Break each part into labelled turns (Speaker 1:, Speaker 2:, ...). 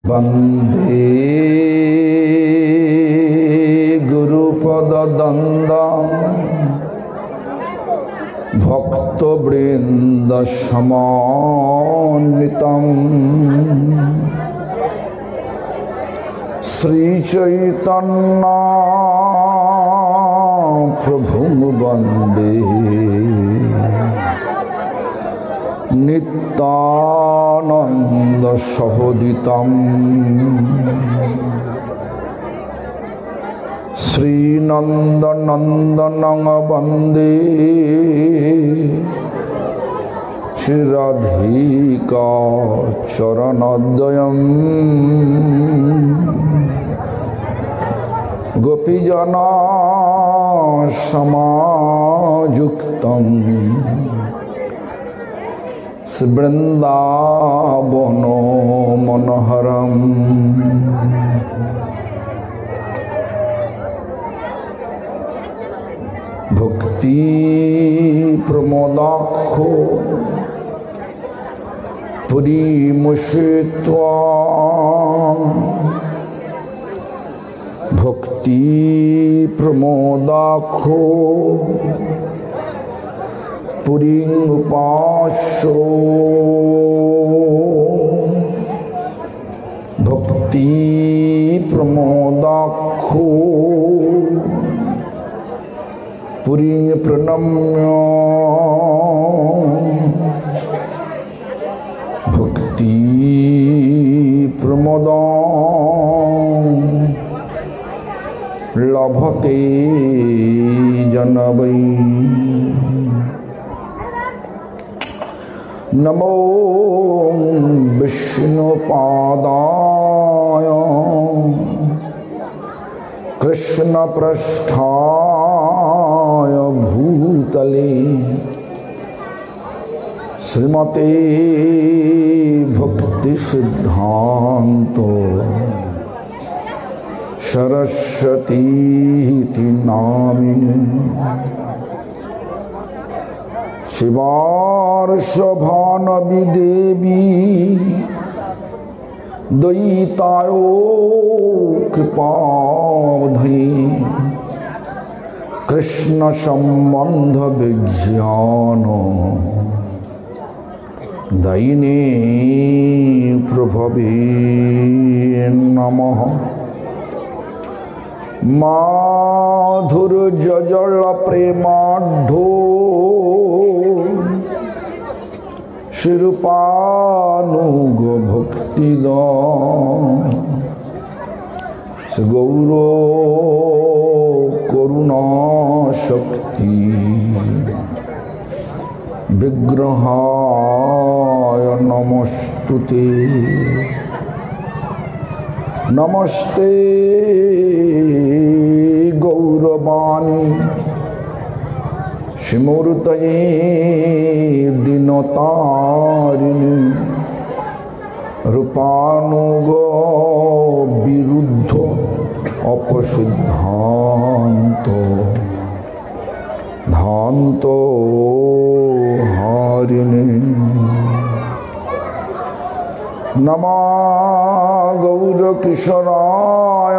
Speaker 1: वंदे गुरुपदद्वन्द्वं भक्तवृन्दसमान्वितं श्रीचैतन्य प्रभुं वन्दे नित्यानंद सहोदितं श्रीनंदनंदनं वन्दे श्रीराधिका चरणद्वयम् गोपीजना समायुक्तं वृंदावनो मनोहरम। भक्ति प्रमोदाखो पुरीमुषित्वा भक्ति प्रमोदाखो पुरीमुपासो भक्ति प्रमोदाखो पुरीं प्रणम्य भक्ति प्रमोदं लभते जनवै। नमो विष्णुपादाय कृष्णपृष्ठाय भूतले श्रीमते भक्तिसिद्धान्तो सरस्वती नामिने शिवार्षभानवि देवी दयितायो कृपावधि कृष्ण संबंध विज्ञान दयिने प्रभवे नमः। माधुर्यजल प्रेमाढ्यो शिरूपानुग भक्तिदा गौरो करुणा शक्ति विग्रहाय नमस्तुते। नमस्ते गौरवाणी श्रीमूर्तये दीनतारिणी रूपानुग विरुद्ध अपशुद्धान्तो धान्तो हारिणी। नमः गौरकिशोराय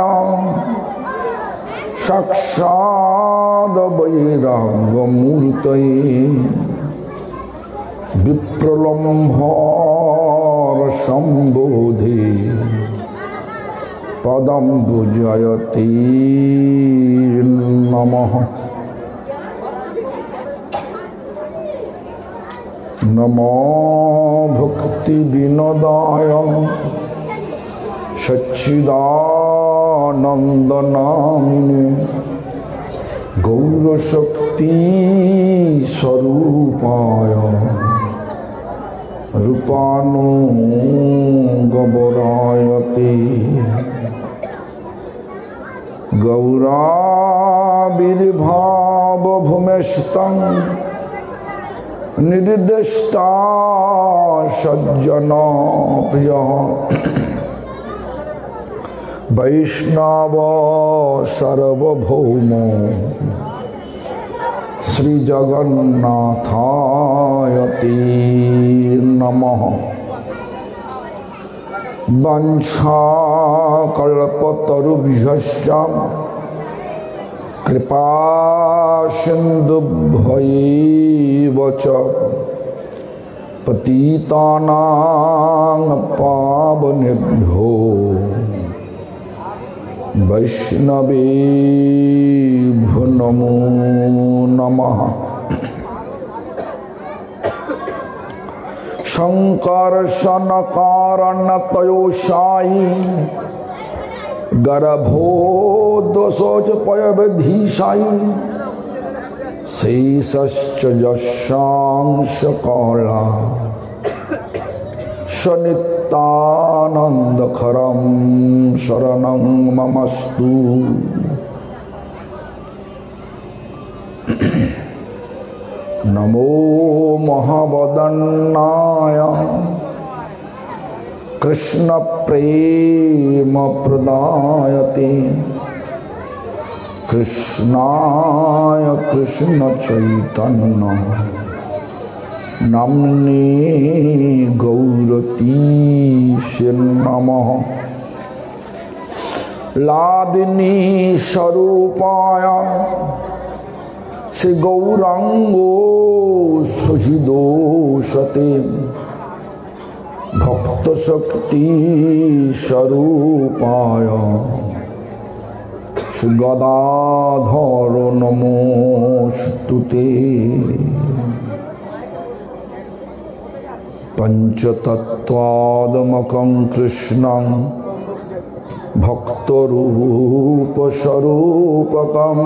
Speaker 1: साक्षाद वैराग्यमूर्तये विप्रलम्भार संबोधे पदम्बुजयते नमः। नमो भक्ति विनोदाय सच्चिदानन्दनामिने गौरशक्ति स्वरूपाय रूपानुगवरायते गौराविर्भाव भूमिष्ठं निर्दिष्टा सज्जना प्रियः वैष्णव सार्वभौम श्री जगन्नाथाय ते नमः। वंशाकल्पतरुभ्यश्च कृपा सिन्धुभ्यैव च पतितानां पावनेभ्यो वैष्णवेभ्यो नमो नमः। शङ्कर्षणकारणतयोषायि गर्भोदशोच पयविधीशायि शेषश्च यशांशकाला सनित्यानन्दकरं शरणं ममस्तु। नमो महावदन्नाय कृष्ण प्रेम प्रदायते कृष्णाय कृष्ण चैतन्य नाम्ने गौरतीसे नमः। लादिनी स्वरूपाय श्री गौरांगो सुचिदोषते भक्त शक्ति स्वरूपाय श्री गदाधर नमोस्तुते। पंचतत्वात्मकं कृष्णं भक्तरूप स्वरूपकं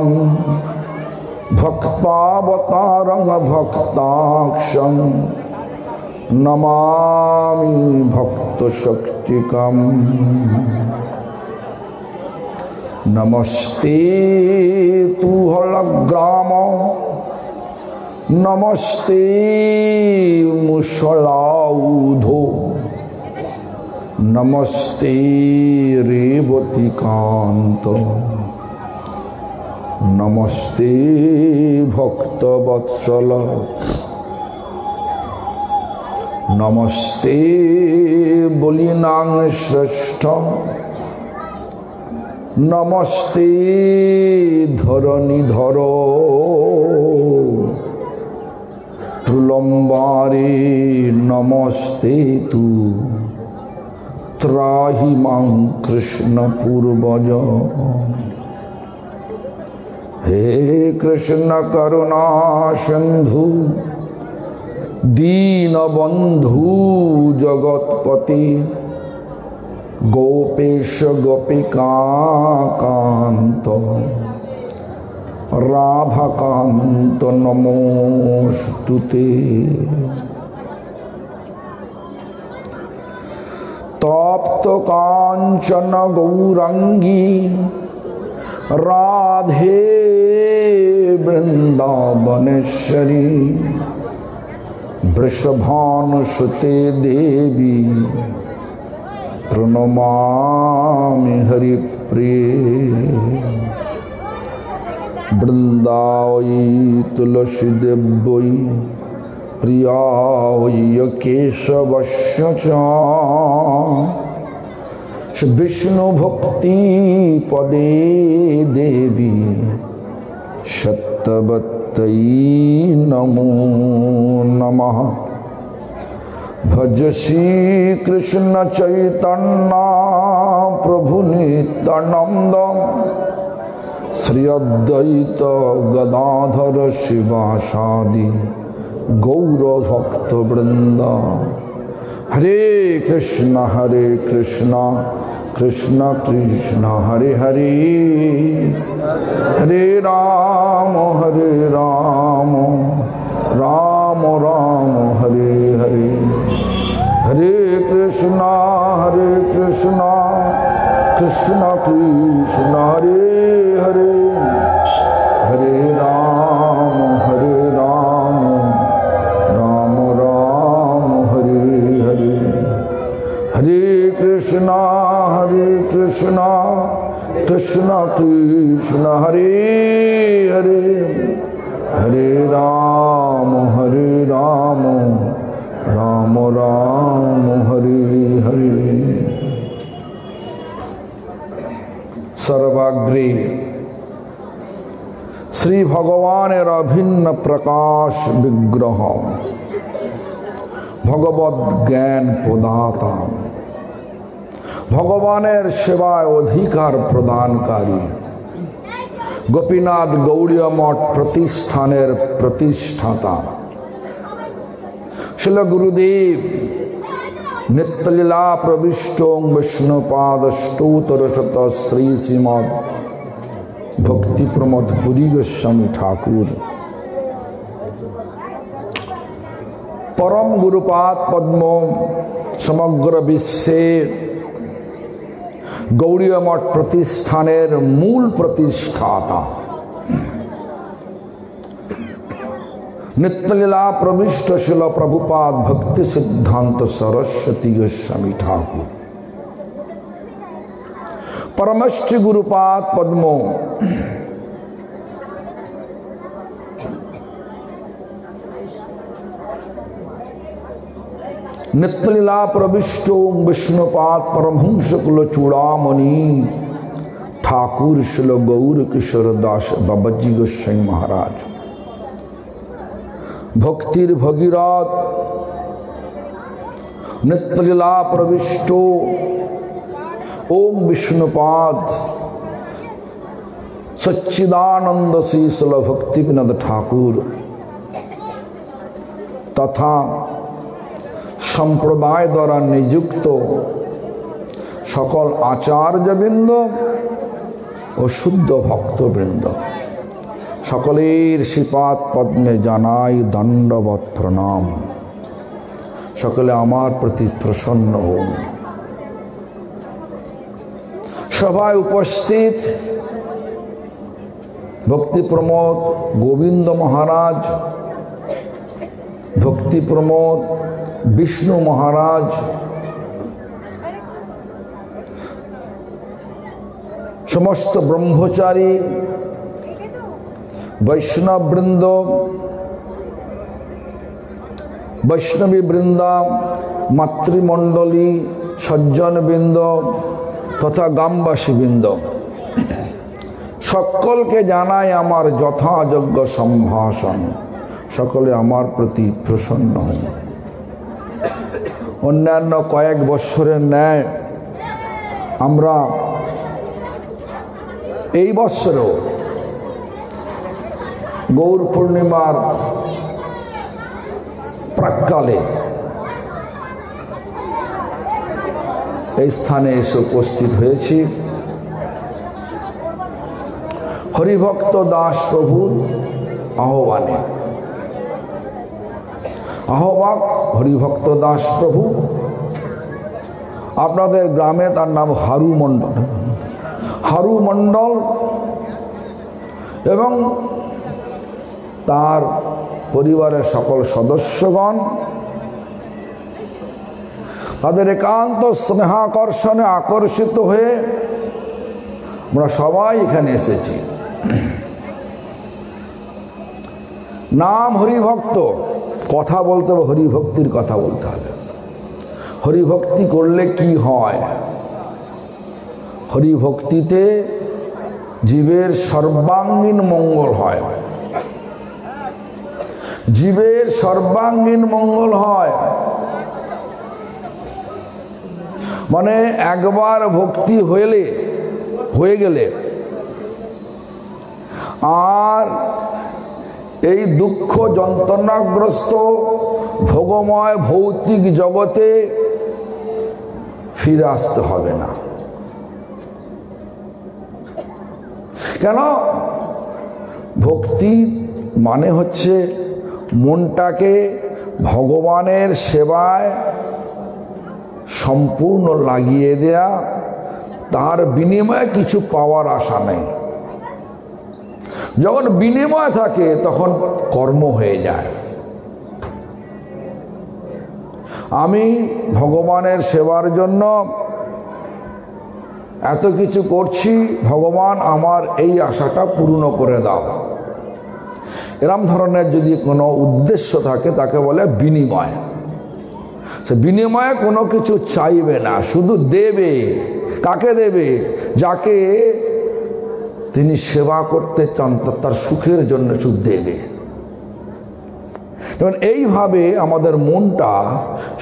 Speaker 1: भक्तावतारं भक्ताक्षं नमामि भक्तशक्तिकम्। नमस्ते तु हलग्राम नमस्ते मुसलाउधो नमस्ते रेवतीकांत नमस्ते भक्तवत्सल नमस्ते बलिनां श्रेष्ठ नमस्ते धरणीधर प्रलम्बारे नमस्ते तु त्राहि मां कृष्ण पूर्वज। हे कृष्ण करुणा सिंधु दीनबंधु जगत्पति गोपेश गोपिका कांत राधाकांत नमोस्तुते। तप्त कांचन गौरांगी राधे वृंदावनेश्वरी वृषभानुसुते देवी प्रणमामि हरिप्रिये। वृंदावई तुलसी देवई प्रियाय केशवस्य च विष्णु भक्ति पदे देवी सत्यवत्तई नमो नमः। भज श्री कृष्ण चैतन्य प्रभु नित्यानंद श्री अद्वैत गदाधर शिवासादि गौर भक्त वृंद। हरे कृष्ण कृष्ण कृष्ण हरे हरे हरे राम राम राम हरे हरे। हरे कृष्ण कृष्ण कृष्ण हरे हरे हरे राम राम राम हरे हरे। हरे कृष्ण कृष्ण कृष्ण हरे हरे हरे राम राम राम हरे हरे। सर्वाग्रे श्री भगवानेर अभिन्न प्रकाश विग्रह भगवद ज्ञान प्रदाता भगवानेर सेवाय अधिकार प्रदानकारी गोपीनाथ गौड़ीय मठ प्रतिष्ठानेर प्रतिष्ठाता श्रील गुरुदेव नित्यलीला प्रविष्टो विष्णुपाद स्तोत्र शत श्री श्रीमद भक्ति प्रमोद पुरी गोस्वामी ठाकुर परम गुरुपाद पद्म समग्र विश्वे गौड़ीय मठ प्रतिष्ठानेर मूल प्रतिष्ठाता नित्यलीला प्रविष्ट शिल प्रभुपाद भक्ति सिद्धांत सरस्वती गोस्वामी ठाकुर परमश्री गुरुपाद पद्मो नित्यलीला प्रविष्टो विष्णुपाद परमहंस कुल चूड़ामणि ठाकुर शिल गौर किशोर दास बाबाजी गोस्वामी महाराज भक्तिर भगीरथ नित्यलीला प्रविष्टो ओम विष्णुपाद सच्चिदानंद शील भक्ति विनोद ठाकुर तथा सम्प्रदाय द्वारा नियुक्त सकल आचार्यवृंद और शुद्ध भक्तवृंद सकलेर श्रीपाद पद्मे जानाई दंडवत प्रणाम सकले आमार प्रति प्रसन्न हो सभाय उपस्थित भक्ति प्रमोद गोविंद महाराज भक्ति प्रमोद विष्णु महाराज समस्त ब्रह्मचारी वैष्णव वृंद वैष्णवी वृंदा मातृमंडली सज्जन वृंद तथा ग्रामवासी वृंद सकल के जानाई आमार यथायोग्य सम्भाषण सकले आमार प्रति प्रसन्न हन अन्यान्य कयेक बछरेर न्याय आमरा এই বছরও गौर पूर्णिमार प्राक्काले स्थाने एसे उपस्थित हয়েছি हरिभक्त दास प्रभु आह्वाने आह्वाक हरिभक्त दास प्रभु आपनादेर ग्रामे तार नाम हारू मंडल हारू मंडल एवं तार परिवारेर सकल सदस्यगण तादेर एकान्त स्नेहाकर्षणे आकर्षित हये आमरा सबाई एखाने एसेछि नाम हरिभक्त कथा बोलते होबे हरिभक्तिर कथा बोलते होबे हरिभक्ति करले कि हय हरिभक्तिते जीवेर सर्वांगीण मंगल हय जीवेर सर्वांगीण मंगल हय माने एकबार भक्ति हইলে হয়ে গেলে আর এই দুঃখ যন্ত্রণাগ্রস্ত ভোগময় ভৌতিক জগতে ফিরে আসতে হবে না কেন ভক্তি মানে হচ্ছে মনটাকে ভগবানের সেবায় সম্পূর্ণ লাগিয়ে দেয়া তার বিনিময়ে কিছু পাওয়ার আশা নেই যখন বিনিময় থাকে তখন কর্ম হয়ে যায় আমি ভগবানের সেবার জন্য এত কিছু করছি ভগবান আমার এই আশাটা পূর্ণ করে দাও এরকম ধরনের যদি কোনো উদ্দেশ্য থাকে তাকে বলে বিনিময় সে বিনিময়ে কোনো কিছু চাইবে না শুধু দেবে কাকে দেবে যাকে তিনি সেবা করতে চান তার সুখের জন্য সুখ দেবে। যেমন এইভাবে আমাদের মনটা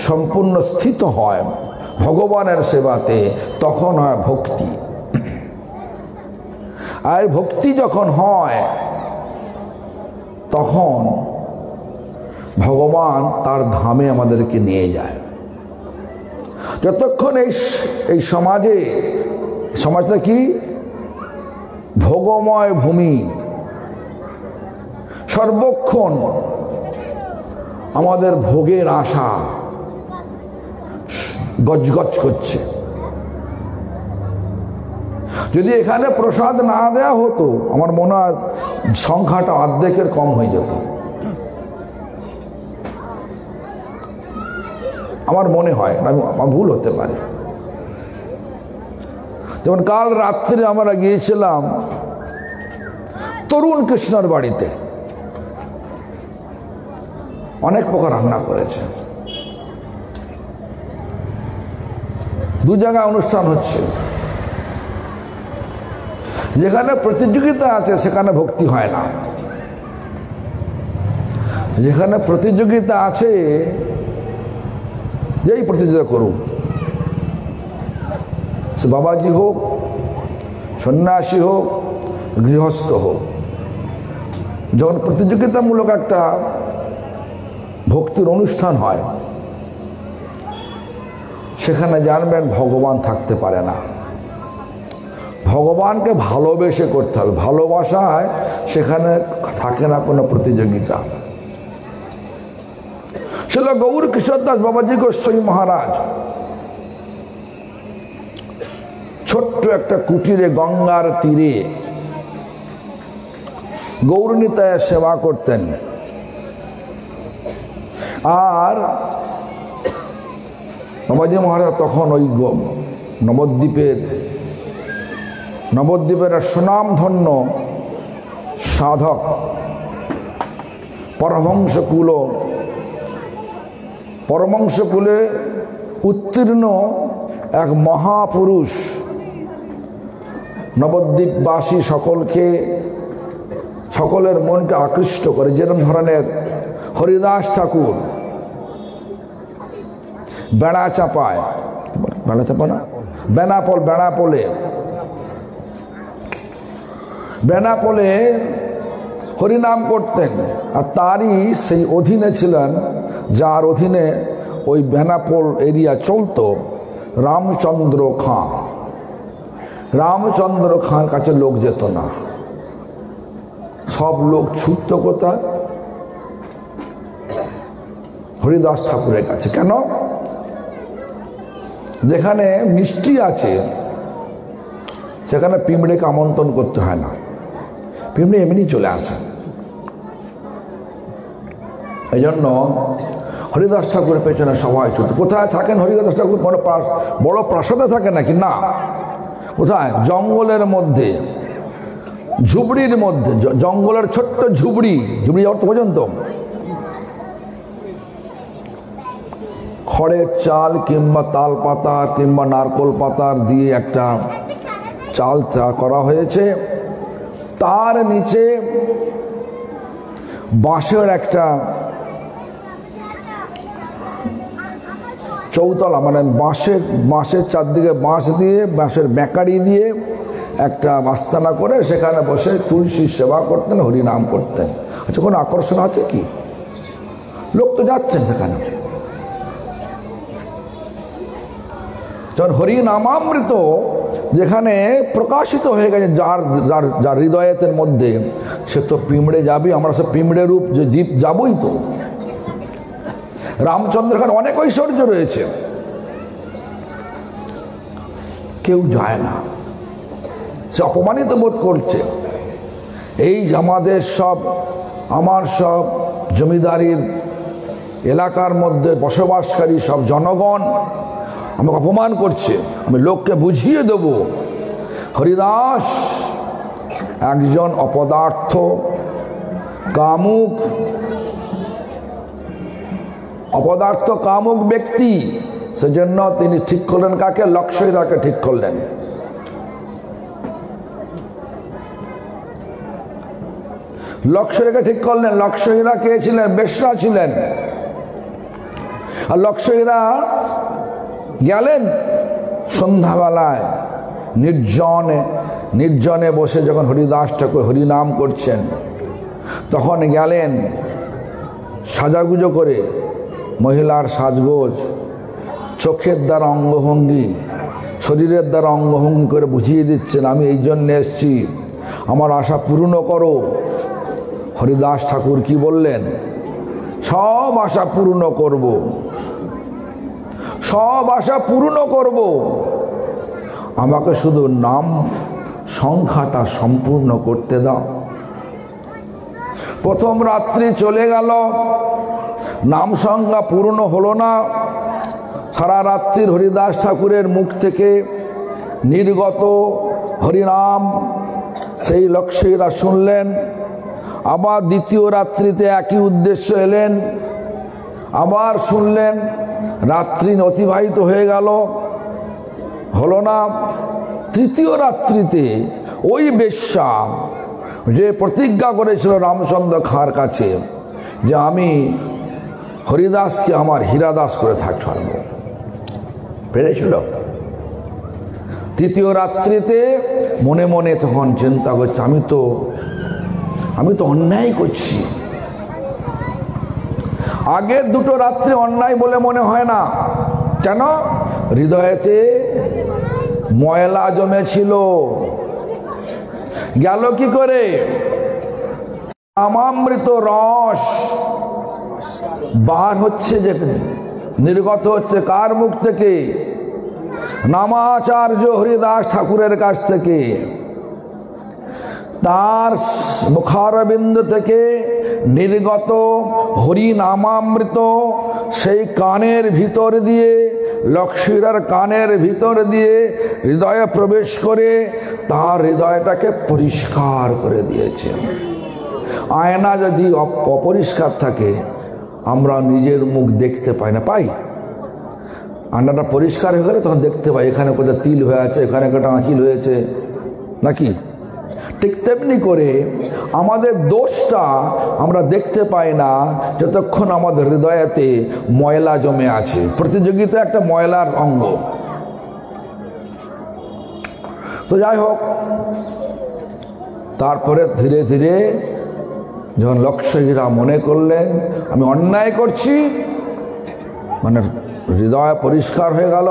Speaker 1: সম্পূর্ণ স্থিত হয় ভগবানের সেবাতে, তখন হয় ভক্তি। আর ভক্তি যখন হয় তখন ভগবান তার ধামে আমাদেরকে নিয়ে যায়। যতক্ষণ এই সমাজটা কি ভোগময় ভূমি, সর্বক্ষণ আমাদের ভোগের আশা গজগজ করছে। যদি এখানে প্রসাদ না দেয়া হতো, আমার মনে হয় সংখ্যাটা অর্ধেকের কম হয়ে যেত। আমার মনে হয়, আমার ভুল হতে পারে। যেমন কাল রাত্রে আমরা গিয়েছিলাম তরুণ কৃষ্ণর বাড়িতে, অনেক প্রকার রান্না করেছে, দু জায়গায় অনুষ্ঠান হচ্ছে। যেখানে প্রতিযোগিতা আছে সেখানে ভক্তি হয় না, যেখানে প্রতিযোগিতা আছে যেই প্রতিযোগিতা করুক, সে বাবাজি হোক, সন্ন্যাসী হোক, গৃহস্থ হোক, যখন প্রতিযোগিতামূলক একটা ভক্তির অনুষ্ঠান হয় সেখানে জানবেন ভগবান থাকতে পারে না। ভগবানকে ভালোবেসে করতে হবে, ভালোবাসায় সেখানে থাকে না কোনো প্রতিযোগিতা। শ্রীল গৌর কিশোরদাস বাবাজি গোস্বামী মহারাজ ছোট্ট একটা কুটিরে গঙ্গার তীরে গৌরনীতায় সেবা করতেন। আর বাবাজি মহারাজ তখন ওই নবদ্বীপের সুনামধন্য সাধক পরমহংসকুলে উত্তীর্ণ এক মহাপুরুষ, নবদ্বীপবাসী সকলের মনকে আকৃষ্ট করে। যেরকম ধরনের হরিদাস ঠাকুর বেনাপোলে হরিনাম করতেন, আর তারই সেই অধীনে ছিলেন, যার অধীনে ওই বেনাপোল এরিয়া চলত রামচন্দ্র খাঁ। রামচন্দ্র খাঁর কাছে লোক যেত না, সব লোক ছুটত কোথায়? হরিদাস ঠাকুরের কাছে। কেন? যেখানে মিষ্টি আছে সেখানে পিঁমড়েকে আমন্ত্রণ করতে হয় না, পিঁমড়ে এমনি চলে আসে। এই জন্য হরিদাস ঠাকুরের পেছনে সবাই ছুটে। কোথায় থাকেন হরিদাস ঠাকুর? বড় প্রাসাদে থাকে নাকি? না, কোথায়? জঙ্গলের মধ্যে, ঝুবড়ির মধ্যে, জঙ্গলের ছোট্ট ঝুবড়ি অর্থ পর্যন্ত খড়ের চাল কিংবা তাল পাতা কিংবা নারকোল পাতার দিয়ে একটা চাল করা হয়েছে, তার নিচে বাঁশের একটা চৌতলা, মানে বাঁশের চারদিকে বাঁশ দিয়ে, বাঁশের বেঁকারি দিয়ে একটা আস্তানা করে সেখানে বসে তুলসীর সেবা করতেন, হরিনাম করতেন। আচ্ছা, কোনো আকর্ষণ আছে কি? লোক তো যাচ্ছেন সেখানে। যখন হরিনামামৃত যেখানে প্রকাশিত হয়ে গেছে যার হৃদয়ের মধ্যে, সে তো পিঁমড়ে যাবে। আমরা সব পিঁমড়ে রূপ যে জীব যাবই তো। রামচন্দ্র খান অনেক ঐশ্বর্য রয়েছে, কেউ যায় না, সে অপমানিত বোধ করছে। এই আমার সব জমিদারির এলাকার মধ্যে বসবাসকারী সব জনগণ আমাকে অপমান করছে, আমি লোককে বুঝিয়ে দেব হরিদাস একজন অপদার্থ কামুক ব্যক্তি। সেজন্য তিনি ঠিক করলেন কাকে? লক্ষ্মীদাকে ঠিক করলেন। লক্ষ্যহীরাকে ঠিক করলেন। লক্ষ্যহীরা কে ছিলেন? বেশ্যা ছিলেন। আর লক্ষ্যহীরা গেলেন সন্ধ্যাবেলায় নির্জনে বসে যখন হরিদাস ঠাকুর হরিনাম করছেন, তখন গেলেন সাজাগুজো করে, মহিলার সাজগোজ, চোখের দ্বারা অঙ্গভঙ্গি, শরীরের দ্বারা অঙ্গভঙ্গি করে বুঝিয়ে দিচ্ছেন, আমি এই জন্যে এসছি, আমার আশা পূর্ণ করো। হরিদাস ঠাকুর কি বললেন? সব আশা পূর্ণ করব, সব আশা পূর্ণ করব, আমাকে শুধু নাম সংখ্যাটা সম্পূর্ণ করতে দাও। প্রথম রাত্রি চলে গেল, নাম সংখ্যা পূর্ণ হলো না। সারা রাত্রির হরিদাস ঠাকুরের মুখ থেকে নির্গত হরিনাম সেই লক্ষ্যহীরা শুনলেন। আবার দ্বিতীয় রাত্রিতে একই উদ্দেশ্য এলেন, আবার শুনলেন। রাত্রি অতিবাহিত হয়ে গেল, হলো না। তৃতীয় রাত্রিতে ওই বেশ্যা যে প্রতিজ্ঞা করেছিল রামচন্দ্র খাঁর কাছে যে আমি হরিদাসকে আমার হীরাদাস করে ছাড়ব, পেরেছিল। তৃতীয় রাত্রিতে মনে মনে তখন চিন্তা করছে, আমি তো অন্যায় করছি। আগের দুটো রাত্রি অন্যায় বলে মনে হয় না। কেন? হৃদয়েতে ময়লা জমেছিল। গেল কি করে? নামামৃত রস বার হচ্ছে, যে নির্গত হচ্ছে কার মুখ থেকে? নামাচার্য হরিদাস ঠাকুরের কাছ থেকে। তার মুখারবিন্দ থেকে নির্গত হরি নামামৃত সেই কানের ভিতর দিয়ে, লক্ষ্মীরার কানের ভিতর দিয়ে হৃদয়ে প্রবেশ করে তার হৃদয়টাকে পরিষ্কার করে দিয়েছে। আয়না যদি অপরিষ্কার থাকে আমরা নিজের মুখ দেখতে পাই না। পাই? আয়নাটা পরিষ্কার হয়ে গেলে তখন দেখতে পাই এখানে কোথাও তিল হয়ে আছে, এখানে কোথাও আঁচিল হয়েছে, নাকি? ঠিক তেমনি করে আমাদের দোষটা আমরা দেখতে পাই না যতক্ষণ আমাদের হৃদয়েতে ময়লা জমে আছে। প্রতিযোগিতা একটা ময়লার অঙ্গ। তো যাই হোক, তারপরে ধীরে ধীরে যখন লক্ষ্যহীরা মনে করলেন আমি অন্যায় করছি, মানে হৃদয় পরিষ্কার হয়ে গেল,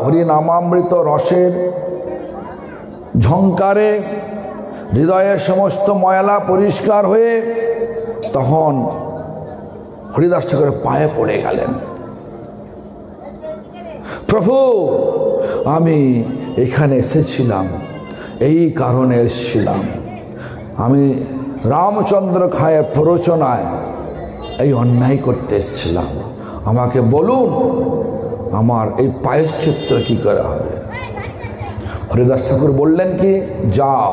Speaker 1: হরি নামামৃত রসের ঝংকারে হৃদয়ের সমস্ত ময়লা পরিষ্কার হয়ে তখন হরিদাস ঠাকুরের পায়ে পড়ে গেলেন। প্রভু, আমি এখানে এসেছিলাম, এই কারণে এসেছিলাম, আমি রামচন্দ্র খায়ের প্ররোচনায় এই অন্যায় করতে এসেছিলাম, আমাকে বলুন আমার এই প্রায়শ্চিত্ত কি করা হবে। হরিদাস ঠাকুর বললেন কি, যাও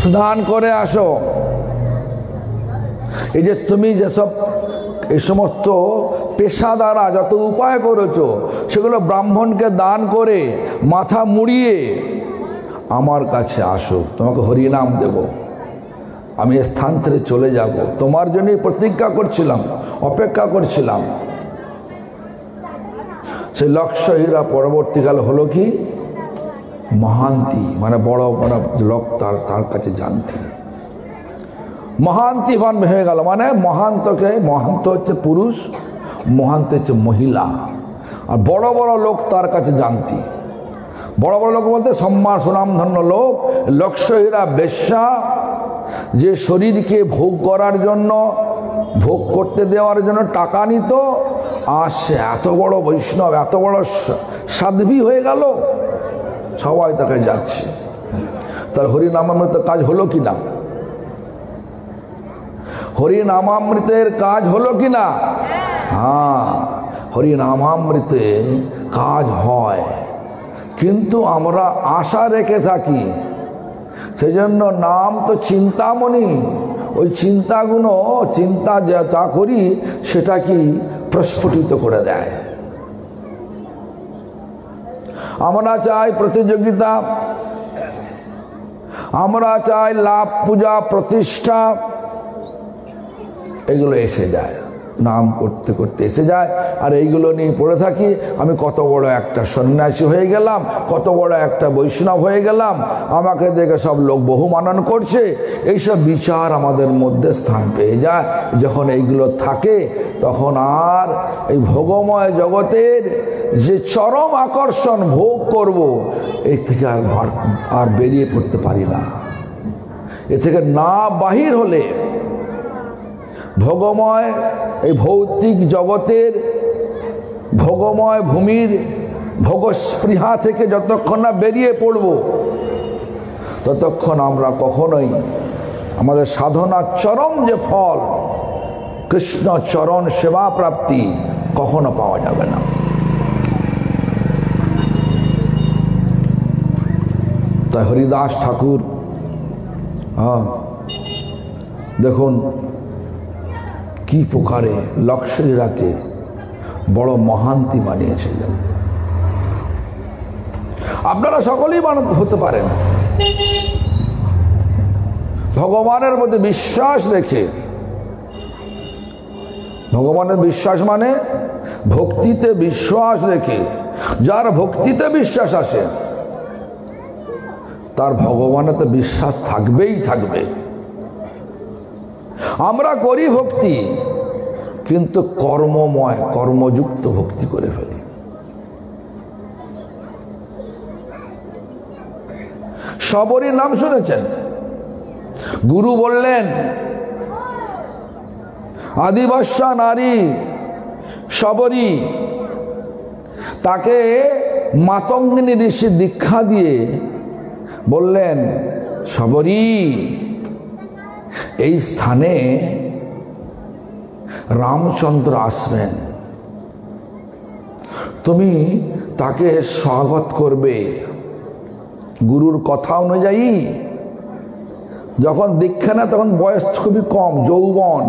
Speaker 1: স্নান করে আসো। এই যে তুমি যেসব এই সমস্ত পেশা দ্বারা যত উপায় করেছো সেগুলো ব্রাহ্মণকে দান করে মাথা মুড়িয়ে আমার কাছে আসো, তোমাকে হরিনাম দেব। আমি স্থান থেকে চলে যাব, তোমার জন্যই প্রতিজ্ঞা করছিলাম, অপেক্ষা করছিলাম। সেই লক্ষ্যহীরা পরবর্তীকালে হলো কি মহান্তি, মানে বড় বড় লোক তার কাছে জানতি, মহান্তি ভান হয়ে গেল। মানে মহান্ত হচ্ছে পুরুষ, মহান্ত হচ্ছে মহিলা, আর বড় বড় লোক তার কাছে জানতি। বড় বড় লোক বলতে সম্মান সুনামধন্য লোক। লক্ষ্যহীরা বেশ্যা, যে শরীরকে ভোগ করার জন্য, ভোগ করতে দেওয়ার জন্য টাকা নিত, আর সে এত বড় বৈষ্ণব, এত বড় সাধ্বী হয়ে গেল, সবাই তাকে যাচ্ছে। তার হরিনামামৃত কাজ হলো কি না? হরিনামামৃতের কাজ হলো কি না? হ্যাঁ, হরিনামামৃতে কাজ হয়, কিন্তু আমরা আশা রেখে থাকি। সেই জন্য নাম তো চিন্তামণি, ওই চিন্তাগুলো, চিন্তা যা করি সেটা কি প্রস্ফুটিত করে দেয়। আমরা চাই প্রতিযোগিতা, আমরা চাই লাভ, পূজা, প্রতিষ্ঠা, এগুলো এসে যায়, নাম করতে করতে এসে যায়। আর এইগুলো নিয়ে পড়ে থাকি, আমি কত বড় একটা সন্ন্যাসী হয়ে গেলাম, কত বড় একটা বৈষ্ণব হয়ে গেলাম, আমাকে দেখে সব লোক বহুমানন করছে। এইসব বিচার আমাদের মধ্যে স্থান পেয়ে যায়। যখন এইগুলো থাকে তখন আর এই ভোগময় জগতের যে চরম আকর্ষণ ভোগ করব, এর থেকে আর বেরিয়ে পড়তে পারি না। এ থেকে না বাহির হলে ভোগময় এই ভৌতিক জগতের ভোগময় ভূমির ভোগস্পৃহা থেকে যতক্ষণ না বেরিয়ে পড়ব, ততক্ষণ আমরা কখনোই আমাদের সাধনার চরম যে ফল কৃষ্ণ চরণ সেবা প্রাপ্তি কখনো পাওয়া যাবে না। তাই হরিদাস ঠাকুর দেখুন কি প্রকারে লক্ষ্মীরাকে বড় মহান্তি বানিয়েছিলেন। আপনারা সকলেই হতে পারেন, ভগবানের মধ্যে বিশ্বাস রেখে। ভগবানের বিশ্বাস মানে ভক্তিতে বিশ্বাস রেখে। যার ভক্তিতে বিশ্বাস আসে তার ভগবানেতে বিশ্বাস থাকবেই থাকবে। আমরা করি ভক্তি, কিন্তু কর্মময় কর্মযুক্ত ভক্তি করে ফেলি। সবরী নাম শুনেছেন? গুরু বললেন আদিবাসা নারী সবরী, তাকে মাতঙ্গিনী ঋষি দীক্ষা দিয়ে বললেন, সবরী, এই স্থানে রামচন্দ্র আসবেন, তুমি তাকে স্বাগত করবে। গুরুর কথা অনুযায়ী যখন দীক্ষা নেয় তখন বয়স খুবই কম, যৌবন।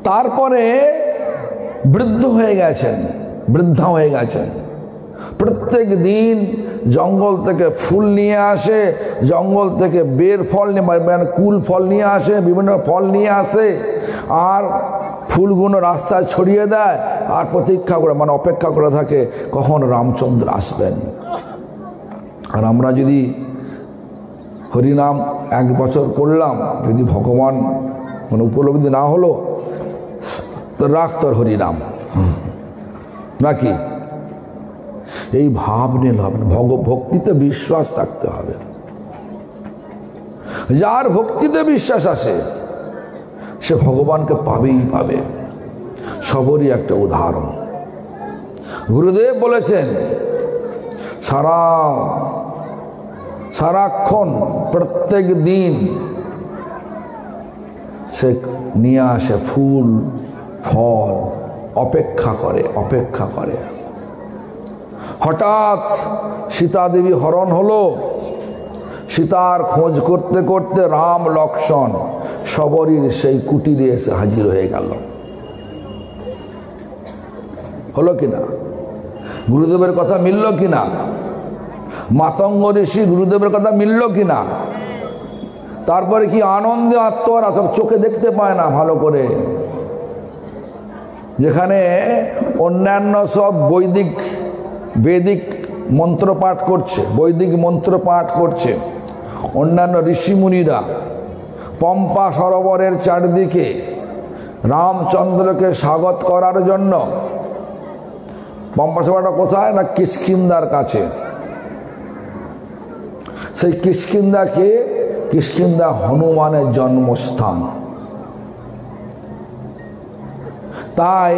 Speaker 1: তারপরে বৃদ্ধা হয়ে গেছেন। প্রত্যেক দিন জঙ্গল থেকে ফুল নিয়ে আসে, জঙ্গল থেকে বের ফল মানে কুল ফল নিয়ে আসে, বিভিন্ন ফল নিয়ে আসে, আর ফুলগুলো রাস্তায় ছড়িয়ে দেয়, আর প্রতীক্ষা করে মানে অপেক্ষা করে থাকে কখন রামচন্দ্র আসবেন। আর আমরা যদি হরিনাম 1 বছর করলাম, যদি ভগবান মানে উপলব্ধি না হলো, তো রাখ তোর হরিনাম, নাকি? এই ভাব নিলে হবে না। ভক্তিতে বিশ্বাস রাখতে হবে। যার ভক্তিতে বিশ্বাস আসে সে ভগবানকে পাবেই পাবে। সবরই একটা উদাহরণ। গুরুদেব বলেছেন সারাক্ষণ প্রত্যেক দিন সে নিয়ে আসে ফুল ফল, অপেক্ষা করে। হঠাৎ সীতা দেবী হরণ হলো। সীতার খোঁজ করতে করতে রাম লক্ষ্মণ সবরীর সেই কুটিরে এসে হাজির হয়ে গেল। হলো কিনা? গুরুদেবের কথা মিলল কিনা? মাতঙ্গ ঋষি গুরুদেবের কথা মিলল কিনা? তারপরে কি আনন্দে আত্মহারা, সব চোখে দেখতে পায় না ভালো করে। যেখানে অন্যান্য সব বৈদিক মন্ত্রপাঠ করছে, বৈদিক মন্ত্রপাঠ করছে, অন্যান্য ঋষিমুনিরা পম্পা সরোবরের চারদিকে রামচন্দ্রকে স্বাগত করার জন্য, পম্পা সরোবরটা কোথায় না কিষ্কিন্ধার কাছে, সেই কিষ্কিন্ধা হনুমানের জন্মস্থান। তাই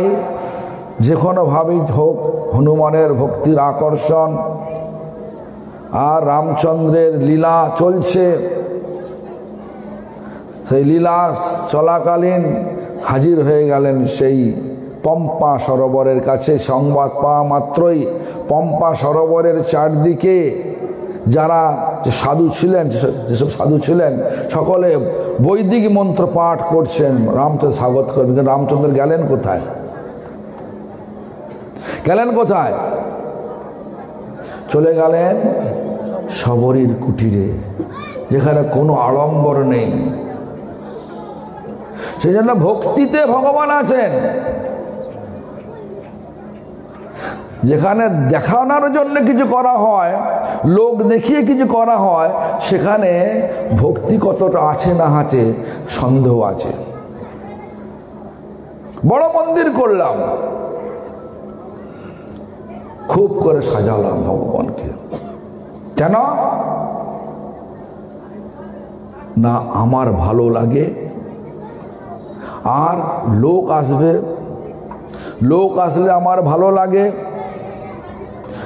Speaker 1: যে কোনোভাবেই হোক হনুমানের ভক্তির আকর্ষণ আর রামচন্দ্রের লীলা চলছে, সেই লীলা চলাকালীন হাজির হয়ে গেলেন সেই পম্পা সরোবরের কাছে। সংবাদ পাওয়া মাত্রই পম্পা সরোবরের চারদিকে যারা যেসব সাধু ছিলেন সকলে বৈদিক মন্ত্র পাঠ করছেন, রামচন্দ্র স্বাগত করবেন। রামচন্দ্র গেলেন কোথায়? চলে গেলেন শবরীর কুটিরে, যেখানে কোনো আড়ম্বর নেই। সেই জন্য ভক্তিতে ভগবান আছেন। যেখানে দেখানোর জন্য কিছু করা হয়, লোক দেখিয়ে কিছু করা হয়, সেখানে ভক্তি কতটা আছে না আছে সন্দেহ আছে। বড় মন্দির করলাম, খুব করে সাজালাম ভগবানকে, কেন না আমার ভালো লাগে, আর লোক আসবে, লোক আসলে আমার ভালো লাগে।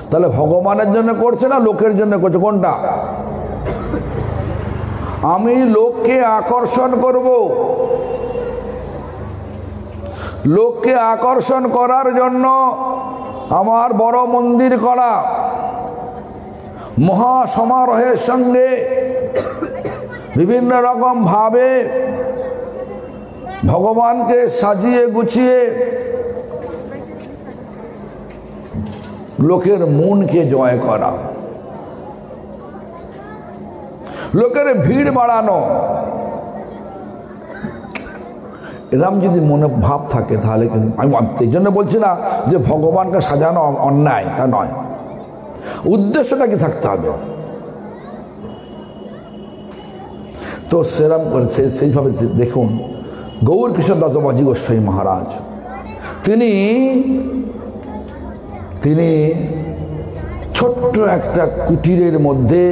Speaker 1: তাহলে ভগবানের জন্য করছে না লোকের জন্য করছে? কোনটা? আমি লোককে আকর্ষণ করব, লোককে আকর্ষণ করার জন্য আমার বড় মন্দির করা, মহা সমারোহের সঙ্গে বিভিন্ন রকম ভাবে ভগবানকে সাজিয়ে গুছিয়ে লোকের মনকে জয় করা, লোকের ভিড় বাড়ানো। এরম যদি মনে ভাব থাকে তাহলে কিন্তু আমি এই জন্য বলছি না যে ভগবানকে সাজানো অন্যায়, তা নয়। উদ্দেশ্যটা কি থাকতে হবে? তো সেরম করে সেইভাবে দেখুন গৌর কৃষ্ণদাস বাবাজি গোস্বামী মহারাজ, তিনি ছোট্ট একটা কুটিরের মধ্যে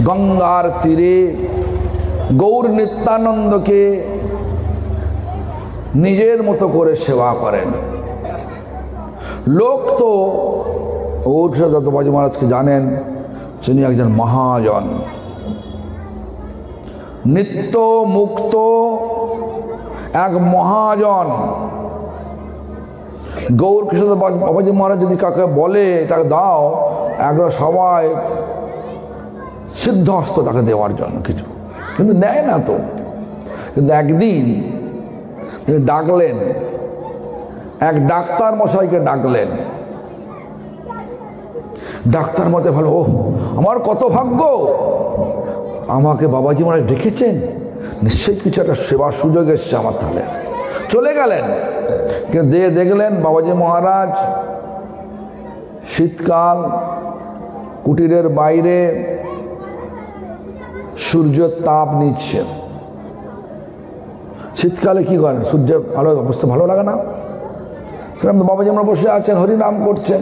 Speaker 1: গঙ্গার তীরে গৌর নিত্যানন্দকে নিজের মতো করে সেবা করেন। লোক তো গৌর কৃষ্ণদাস বাবাজি মহারাজকে জানেন, তিনি একজন মহাজন, নিত্য মুক্ত এক মহাজন। গৌর কৃষ্ণদাস বাবাজি মহারাজ যদি কাকে বলে তাকে দাও, একবার সবাই সিদ্ধহস্ত তাকে দেওয়ার জন্য কিছু, কিন্তু নেয় না তো। কিন্তু একদিন তিনি ডাকলেন, এক ডাক্তার মশাইকে ডাকলেন। ডাক্তার মতে ভালো, ও আমার কত ভাগ্য, আমাকে বাবাজি মহারাজ ডেকেছেন, নিশ্চয়ই কিছু একটা সেবার সুযোগ এসছে আমার। তাহলে চলে গেলেন, কিন্তু দেখলেন বাবাজি মহারাজ শীতকাল, কুটিরের বাইরে সূর্যের তাপ নিচ্ছে। শীতকালে কি করেন, সূর্যের আলো অবস্থা ভালো লাগে না, সেরকম বাবাজি মহারাজ বসে আছেন, হরিনাম করছেন,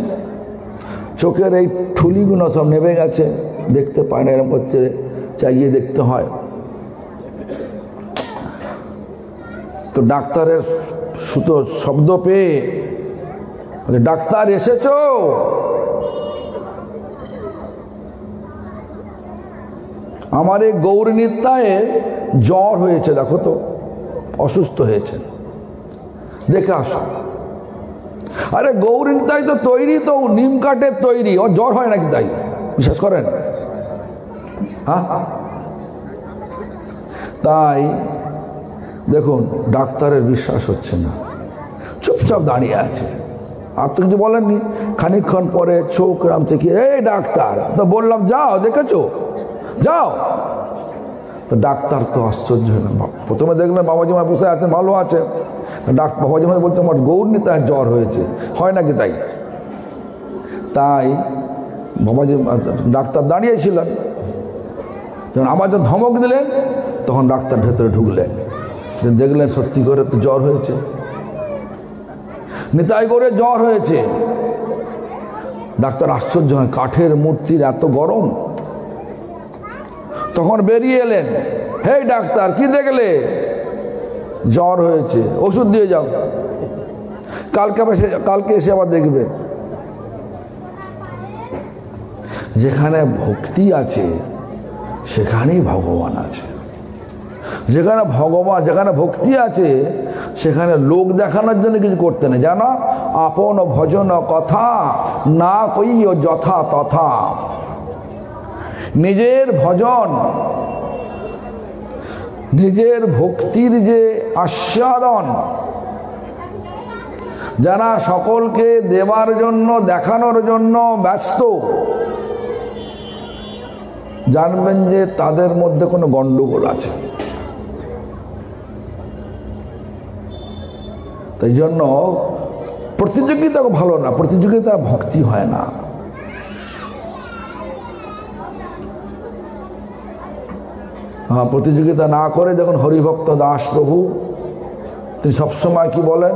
Speaker 1: চোখের এই ঠুলিগুলো সব নেমে গেছে, দেখতে পায় না, এরকম করছে, চাইয়ে দেখতে হয়। তো ডাক্তারের সুতো শব্দ পেয়ে ডাক্তার এসেছো? আমার এই গৌর নিত্যায়ের জ্বর হয়েছে, দেখো তো অসুস্থ হয়েছে, দেখে আসো। আরে গৌর নিত্যায় তো তৈরি, তো নিম কাঠের তৈরি, ওর জ্বর হয় নাকি তাই বিশ্বাস করেন? হ্যাঁ, তাই দেখুন ডাক্তারের বিশ্বাস হচ্ছে না, চুপচাপ দাঁড়িয়ে আছে, আর তো কিছু বলেননি। খানিকক্ষণ পরে চোখ রাম থেকে, এই ডাক্তার, তো বললাম যাও, দেখেছো, যাও। তো ডাক্তার তো আশ্চর্য হলেন, প্রথমে দেখলেন বাবাজি মা বসে আছেন, ভালো আছে, বাবাজি মা বলছে আমার গৌর নিতায় জ্বর হয়েছে, হয় নাকি তাই? তাই বাবাজি ডাক্তার দাঁড়িয়েছিলেন, যখন আমার যখন ধমক দিলেন তখন ডাক্তার ভেতরে ঢুকলেন, দেখলেন সত্যি করে তো জ্বর হয়েছে, নিতাই করে জ্বর হয়েছে। ডাক্তার আশ্চর্য হয়, কাঠের মূর্তির এত গরম। তখন বেরিয়ে এলেন, হে ডাক্তার কি দেখলে? জ্বর হয়েছে, ওষুধ দিয়ে যাও, কালকে এসে আবার দেখবে। যেখানে ভক্তি আছে সেখানেই ভগবান আছে। যেখানে ভক্তি আছে সেখানে লোক দেখানোর জন্য কিছু করতে নেই, জানো? আপন ভজন কথা না কইও যথা তথা। নিজের ভজন, নিজের ভক্তির যে আস্বাদন, যারা সকলকে দেবার জন্য, দেখানোর জন্য ব্যস্ত, জানবেন যে তাদের মধ্যে কোনো গন্ডগোল আছে। তাই জন্য প্রতিযোগিতা ভালো না, প্রতিযোগিতা ভক্তি হয় না। হ্যাঁ, প্রতিযোগিতা না করে যখন হরিভক্ত দাস প্রভু তিনি সবসময় কি বলেন,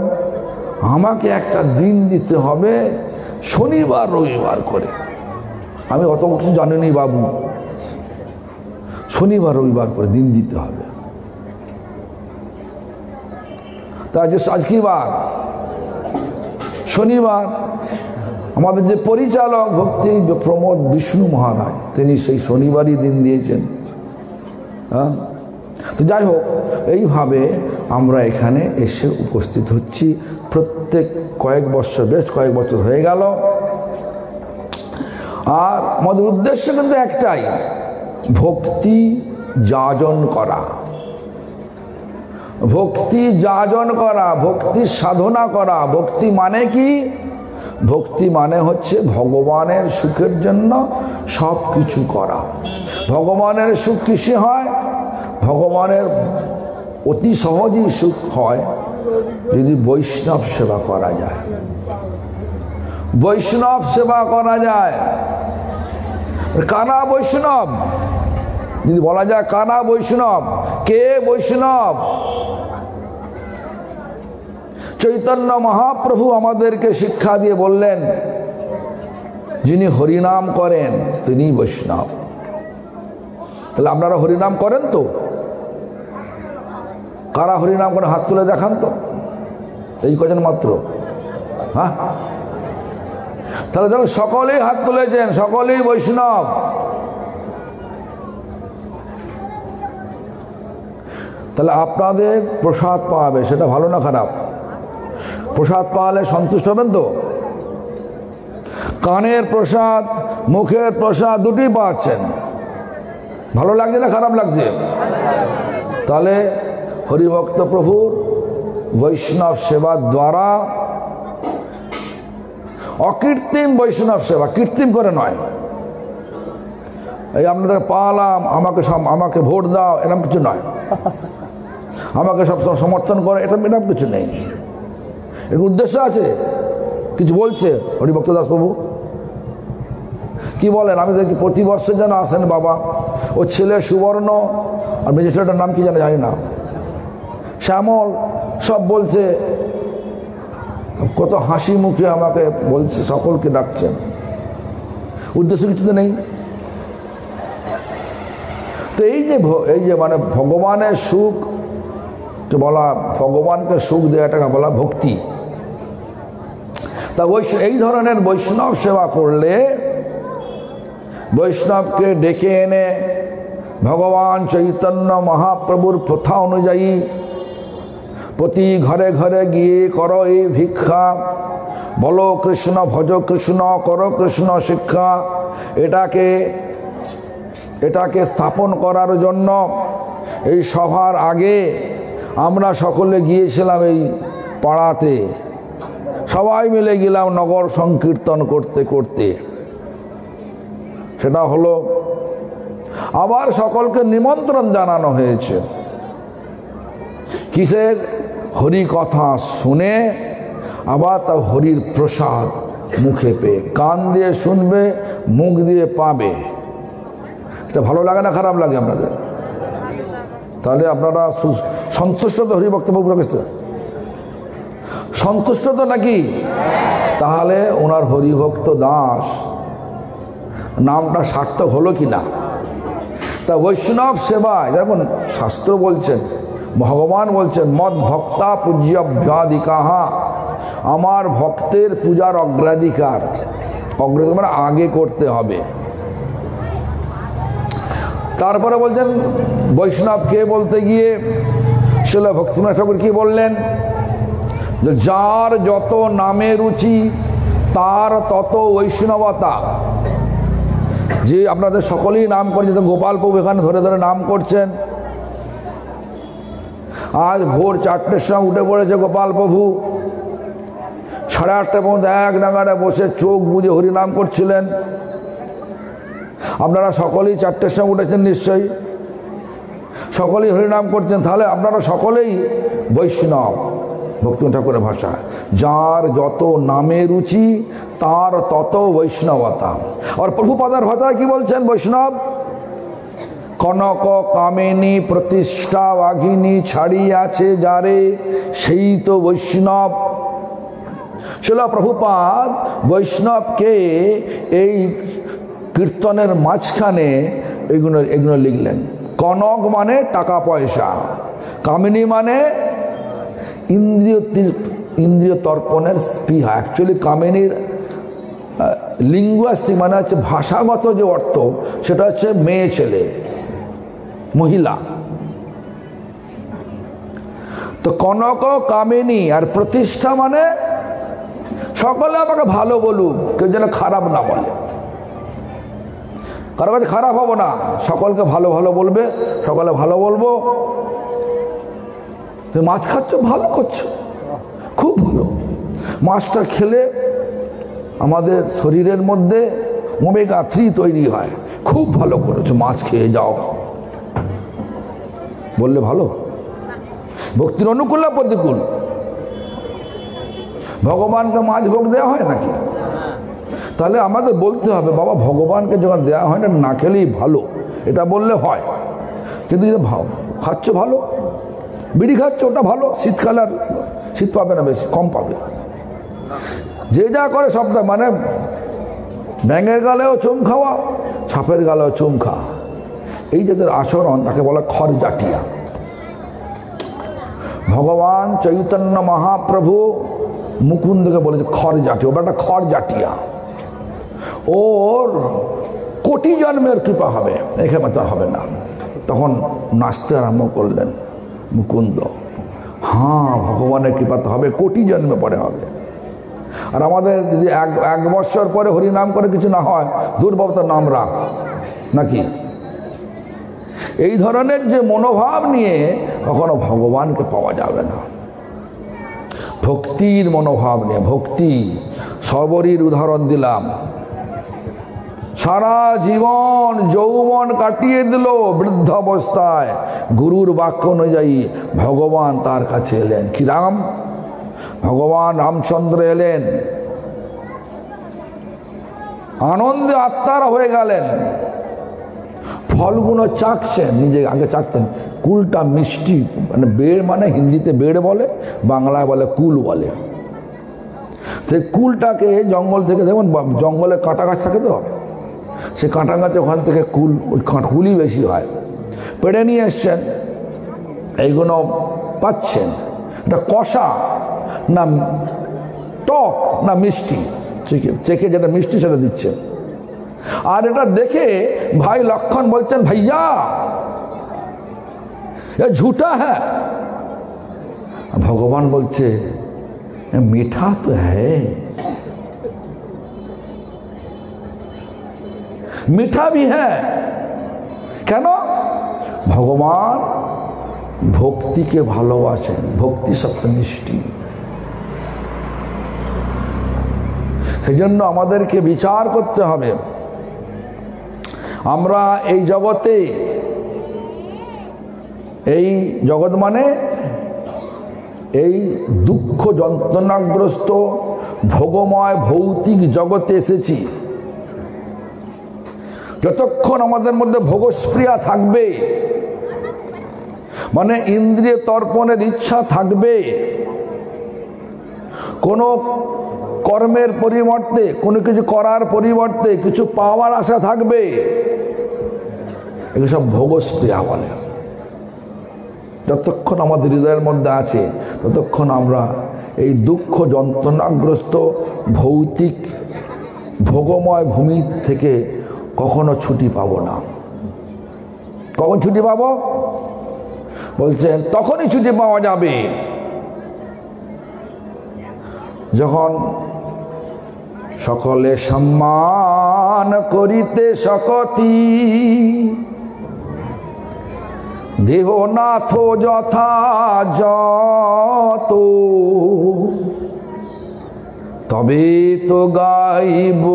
Speaker 1: আমাকে একটা দিন দিতে হবে শনিবার রবিবার করে। আমি অত কিছু জানিনি বাবু, শনিবার রবিবার করে দিন দিতে হবে। তা আজ কি বার? শনিবার। আমাদের যে পরিচালক ভক্তি প্রমোদ বিষ্ণু মহারাজ, তিনি সেই শনিবারই দিন দিয়েছেন। হ্যাঁ, তো যাই হোক, এইভাবে আমরা এখানে এসে উপস্থিত হচ্ছি প্রত্যেক কয়েক বছর, বেশ কয়েক বছর হয়ে গেল। আর আমাদের উদ্দেশ্য কিন্তু একটাই, ভক্তি যাজন করা, ভক্তি যাজন করা, ভক্তি সাধনা করা। ভক্তি মানে কি? ভক্তি মানে হচ্ছে ভগবানের সুখের জন্য সব কিছু করা। ভগবানের সুখ কিসে হয়? ভগবানের অতি সহজেই সুখ হয় যদি বৈষ্ণব সেবা করা যায়। বৈষ্ণব সেবা করা যায়। কারা বৈষ্ণব? যদি বলা যায় কারা বৈষ্ণব, কে বৈষ্ণব? চৈতন্য মহাপ্রভু আমাদেরকে শিক্ষা দিয়ে বললেন, যিনি হরিনাম করেন তিনি বৈষ্ণব। তাহলে আপনারা হরিনাম করেন তো? কারা হরিনাম করে হাত তুলে দেখান তো, এই কজন মাত্র। হ্যাঁ, তাহলে যখন সকলেই হাত তুলেছেন, সকলেই বৈষ্ণব। তাহলে আপনাদের প্রসাদ পাবে, সেটা ভালো না খারাপ? প্রসাদ পাওয়ালে সন্তুষ্ট হবেন তো? কানের প্রসাদ, মুখের প্রসাদ দুটি পাচ্ছেন, ভালো লাগছে না খারাপ লাগছে? তাহলে হরিভক্ত প্রভুর বৈষ্ণব সেবার দ্বারা, অকৃত্রিম বৈষ্ণব সেবা, কৃত্রিম করে নয়, এই আপনাদের পালাম, আমাকে ভোট দাও, এরকম কিছু নয়, আমাকে সব সমর্থন করে, এরকম কিছু নেই। এর উদ্দেশ্য আছে, কিছু বলছে হরিভক্ত দাস প্রভু কি বলেন? আমি দেখি প্রতি বর্ষে যেন আসেন বাবা, ও ছেলে সুবর্ণ, আর মেজর ছেলেটার নাম কি জানে জানি না, শ্যামল, সব বলছে, কত হাসি মুখে আমাকে বলছে, সকলকে ডাকছেন। উদ্দেশ্য কিছু তো নেই। তো এই যে মানে ভগবানের সুখ বলা, ভগবানকে সুখ দেওয়াটাকে বলা ভক্তি। তা এই ধরনের বৈষ্ণব সেবা করলে, বৈষ্ণবকে ডেকে এনে ভগবান চৈতন্য মহাপ্রভুর প্রথা অনুযায়ী প্রতি ঘরে ঘরে গিয়ে করো এই ভিক্ষা, বলো কৃষ্ণ, ভজ কৃষ্ণ, করো কৃষ্ণ শিক্ষা, এটাকে স্থাপন করার জন্য এই সভার আগে আমরা সকলে গিয়েছিলাম এই পাড়াতে, সবাই মিলে গেলাম নগর সংকীর্তন করতে করতে। সেটা হলো, আবার সকলকে নিমন্ত্রণ জানানো হয়েছে কিসের? হরি কথা শুনে, আবার তা হরির প্রসাদ মুখে পেয়ে, কান দিয়ে শুনবে, মুখ দিয়ে পাবে। এটা ভালো লাগে না খারাপ লাগে আপনাদের? তাহলে আপনারা সন্তুষ্ট তো হরিভক্ত প্রভুর কাছে? সন্তুষ্ট তো নাকি? তাহলে ওনার হরিভক্ত দাস নামটা সার্থক হলো কি না? তা বৈষ্ণব সেবায় যেমন শাস্ত্র বলছেন, ভগবান বলছেন, মদ ভক্তা পূজ্যাধিকাহা, আমার ভক্তের পূজার অগ্রাধিকার, অগ্রাধিকার মানে আগে করতে হবে। তারপরে বলছেন বৈষ্ণবকে বলতে গিয়ে শিল ভক্তিনাথ ঠাকুর কি বললেন? যে যার যত নামে রুচি তার তত বৈষ্ণবতা। যে আপনাদের সকলেই নাম করে, যেহেতু গোপাল প্রভু এখানে ধরে ধরে নাম করছেন, আজ ভোর 4টের সময় উঠে পড়েছে গোপাল প্রভু, 8:30 পর্যন্ত এক নাগাড়ে বসে চোখ বুজে হরিনাম করছিলেন। আপনারা সকলেই 4টের সময় উঠেছেন নিশ্চয়ই, সকলেই হরিনাম করছেন। তাহলে আপনারা সকলেই বৈষ্ণব, ভক্তি ঠাকুরের ভাষা, যার যত নামে রুচি তার তত বৈষ্ণবতা। আর প্রভুপাদার ভাষায় কি বলছেন? বৈষ্ণব কনক কামিনী প্রতিষ্ঠা বাঘিনী ছাড়িয়াছে যারে, সেই তো বৈষ্ণব। শিলা প্রভুপাদ বৈষ্ণবকে এই কীর্তনের মাঝখানে এগুলো লিখলেন। কনক মানে টাকা পয়সা, কামিনী মানে ইন্দ্রিয় তর্পণের স্পৃহা। অ্যাকচুয়ালি কামিনীর লিঙ্গুয়াস্টিক মানে হচ্ছে ভাষাগত যে অর্থ, সেটা হচ্ছে মেয়ে ছেলে, মহিলা। তো কনক কামিনী আর প্রতিষ্ঠা মানে সকলে আমাকে ভালো বলুক, কেউ যেন খারাপ না বলে। কারো কাছে খারাপ হবো না, সকলকে ভালো ভালো বলবে, সকলে ভালো বলবো। তুমি মাছ খাচ্ছ, ভালো করছো, খুব ভালো। মাছটা খেলে আমাদের শরীরের মধ্যে ওমেগা 3 তৈরি হয়, খুব ভালো করেছো, মাছ খেয়ে যাও বললে ভালো। ভক্তির অনুকূল না প্রতিকূল? ভগবানকে মাছ ভোগ দেওয়া হয় নাকি? তাহলে আমাদের বলতে হবে, বাবা ভগবানকে যখন দেওয়া হয় না, না খেলেই ভালো, এটা বললে হয়। কিন্তু খাচ্ছ ভালো, বিড়ি খাচ্ছ, ওটা ভালো। শীতকালে আর শীত পাবে না, বেশি কম পাবে। যে যা করে সবটা মানে ব্যাঙের গালেও চুম খাওয়া, সাপের গালেও চুম খাওয়া, এই যাদের আচরণ তাকে বলা খরজাটিয়া। ভগবান চৈতন্য মহাপ্রভু মুকুন্দকে বলেছে খরজাটিয়া, ওটা একটা খরজাটিয়া। ওর কোটি জন্মের কৃপা হবে, এখানে তো হবে না। তখন নাচতে আরম্ভ করলেন মুকুন্দ। হ্যাঁ, ভগবানের কৃপা তো হবে, কোটি জন্মে পরে হবে। আর আমাদের যদি এক বছর পরে হরিনাম করে কিছু না হয়, দুর্বলতার নাম রাখ নাকি? এই ধরনের যে মনোভাব নিয়ে কখনো ভগবানকে পাওয়া যাবে না। ভক্তির মনোভাব নিয়ে, ভক্তি সবরীর উদাহরণ দিলাম। সারা জীবন যৌবন কাটিয়ে দিল, বৃদ্ধ অবস্থায় গুরুর বাক্য অনুযায়ী ভগবান তার কাছে এলেন। কি রাম? ভগবান রামচন্দ্র এলেন, আনন্দে আত্মারা হয়ে গেলেন। ফলগুলো চাকছেন, নিজে আগে চাকতেন। কুলটা মিষ্টি, মানে বেড় মানে হিন্দিতে বেড় বলে, বাংলায় বলে কুল বলে। সেই কুলটাকে জঙ্গল থেকে, দেখুন জঙ্গলে কাঁটা গাছ থাকে তো, সে কাঁটা গাছে ওখান থেকে কুলই বেশি হয়, পেড়ে নিয়ে এসছেন। এইগুলো পাচ্ছেন, এটা কষা না টক না মিষ্টি, চেখে যেটা মিষ্টি সেটা দিচ্ছেন। আর এটা দেখে ভাই লক্ষণ বলছেন, ভাইয়া এ ঝুটা হ্যাঁ। ভগবান বলছে মিঠা তো হ্যাঁ, মিঠা भी है। কেন? ভগবান ভক্তিকে ভালোবাসেন, ভক্তি সবচেয়ে মিষ্টি। সেই জন্য আমাদেরকে বিচার করতে হবে। আমরা এই জগতে, এই জগৎ মানে এই দুঃখ যন্ত্রণাগ্রস্ত ভোগময় ভৌতিক জগতে এসেছি। যতক্ষণ আমাদের মধ্যে ভোগস্প্রিয়া থাকবে, মানে ইন্দ্রিয় তর্পণের ইচ্ছা থাকবে, কোনো কর্মের পরিবর্তে, কোনো কিছু করার পরিবর্তে কিছু পাওয়ার আশা থাকবে, এগুলো সব ভোগস্প্রিয়া বলে। যতক্ষণ আমাদের হৃদয়ের মধ্যে আছে, ততক্ষণ আমরা এই দুঃখ যন্ত্রণাগ্রস্ত ভৌতিক ভোগময় ভূমি থেকে কখনো ছুটি পাব না। কখন ছুটি পাব? বলছেন তখনই ছুটি পাওয়া যাবে যখন সকলে সম্মান করিতে শকতি, দেহনাথ যথাযথ তবে তো গাইব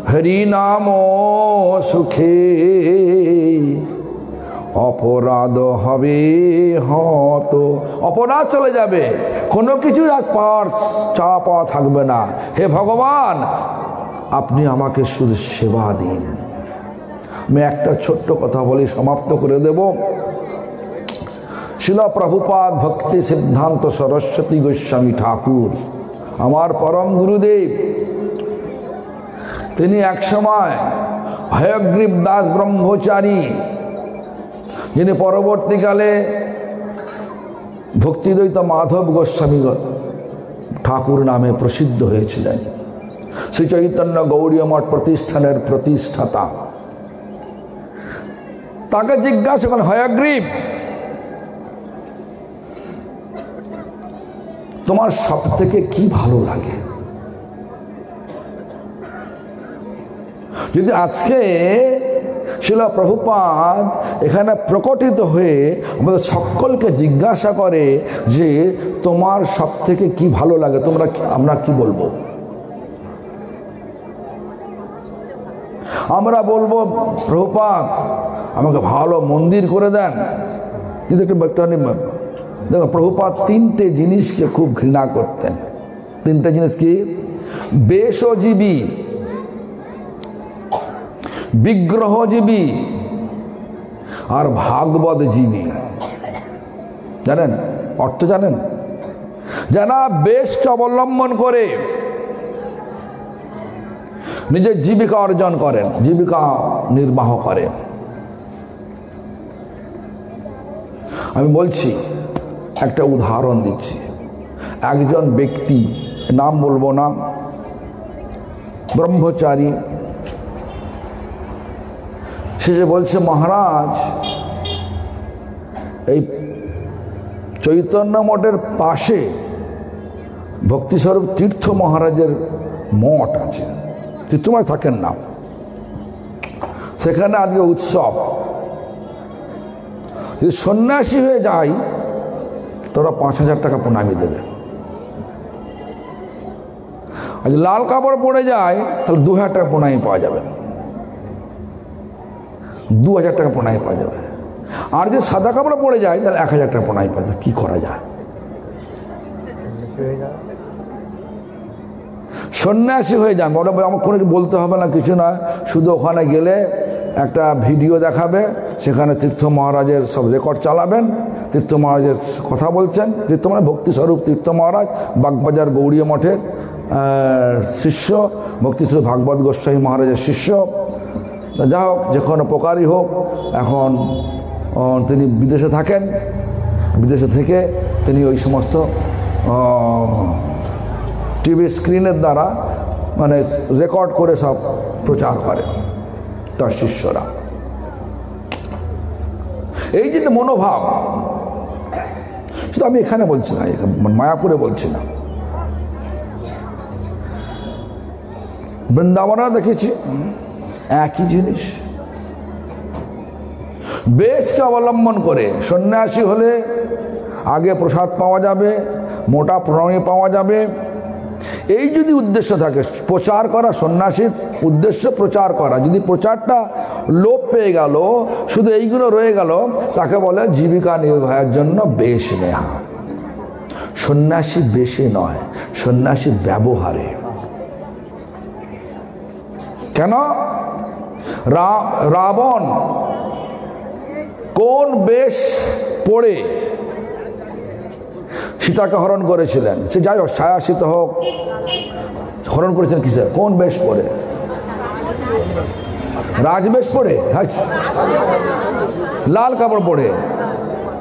Speaker 1: হরি নাম সুখে, অপরাধ হবে হত, অপরাধ চলে যাবে, কোনো কিছু আজ পাওয়ার চাওয়া পাওয়া থাকবে না। হে ভগবান, আপনি আমাকে শুধু সেবা দিন। আমি একটা ছোট্ট কথা বলি, সমাপ্ত করে দেব। শিল প্রভুপাদ ভক্তি সিদ্ধান্ত সরস্বতী গোস্বামী ঠাকুর, আমার পরম গুরুদেব, তিনি এক সময় হয়গ্রীব দাস ব্রহ্মচারী, যিনি পরবর্তীকালে ভক্তিদ্বৈত মাধব গোস্বামী ঠাকুর নামে প্রসিদ্ধ হয়েছিলেন, শ্রী চৈতন্য গৌড়ীয় মঠ প্রতিষ্ঠানের প্রতিষ্ঠাতা। তাকে জিজ্ঞাসা করেন, হয়গ্রীব, তোমার সব থেকে কি ভালো লাগে? যদি আজকে শিল প্রভুপাদ এখানে প্রকটিত হয়ে আমাদের সকলকে জিজ্ঞাসা করে যে তোমার সব থেকে কি ভালো লাগে, আমরা কি বলবো? আমরা বলবো, প্রভুপাদ আমাকে ভালো মন্দির করে দেন। কিন্তু দেখো, প্রভুপাদ তিনটে জিনিসকে খুব ঘৃণা করতেন। তিনটে জিনিস কি? বেশজীবী, বিগ্রহজীবী আর ভাগবতজীবী। জানেন অর্থ? জানেন? যারা বেশকে অবলম্বন করে নিজের জীবিকা অর্জন করেন, জীবিকা নির্বাহ করেন। আমি বলছি, একটা উদাহরণ দিচ্ছি। একজন ব্যক্তি, নাম বলবো না, ব্রহ্মচারী, সে যে বলছে, মহারাজ এই চৈতন্য মঠের পাশে ভক্তিস্বরূপ তীর্থ মহারাজের মঠ আছে, তীর্থময় থাকেন না, সেখানে আজকে উৎসব, যদি সন্ন্যাসী হয়ে যায় তোরা 5,000 টাকা প্রণামী দেবে। আর যদি লাল কাপড় পরে যায় তাহলে 2,000 টাকা প্রণামী পাওয়া যাবে, 2,000 টাকা প্রণামী পাওয়া যাবে। আর যদি সাদা কাপড় পরে যায় তাহলে 1,000 টাকা প্রণামী পাওয়া যাবে। কি করা যায়? সন্ন্যাসী হয়ে যান, বড় আমার কোনো বলতে হবে না, কিছু না, শুধু ওখানে গেলে একটা ভিডিও দেখাবে, সেখানে তীর্থ মহারাজের সব রেকর্ড চালাবেন, তীর্থ মহারাজের কথা বলছেন। তীর্থ মানে ভক্তিস্বরূপ তীর্থ মহারাজ, বাগবাজার গৌড়ীয় মঠের শিষ্য, ভক্তিস্বরূপ ভাগবত গোস্বামী মহারাজের শিষ্য। যা হোক, যে কোনো প্রকারই হোক, এখন তিনি বিদেশে থাকেন, বিদেশে থেকে তিনি ওই সমস্ত টিভি স্ক্রিনের দ্বারা মানে রেকর্ড করে সব প্রচার করে তার শিষ্যরা। এই যে মনোভাব, শুধু আমি এখানে বলছি না, মায়াপুরে বলছি না, বৃন্দাবনে দেখেছি একই জিনিস। বেশকে অবলম্বন করে সন্ন্যাসী হলে আগে প্রসাদ পাওয়া যাবে, মোটা প্রণামী পাওয়া যাবে, এই যদি উদ্দেশ্য থাকে, প্রচার করা, সন্ন্যাসীর উদ্দেশ্য প্রচার করা, যদি প্রচারটা লোপ পেয়ে গেল, শুধু এইগুলো রয়ে গেল, তাকে বলে জীবিকা নির্বাহের জন্য বেশ নেওয়া। সন্ন্যাসী বেশে নয়, সন্ন্যাসী ব্যবহারে। কেন? রাবণ কোন বেশ পড়ে সীতাকে হরণ করেছিলেন? সে যাই হোক, ছায়াসিত হোক, হরণ করেছেন কিসে? কোন বেশ পড়ে? রাজবেশ পড়ে, লাল কাপড় পরে,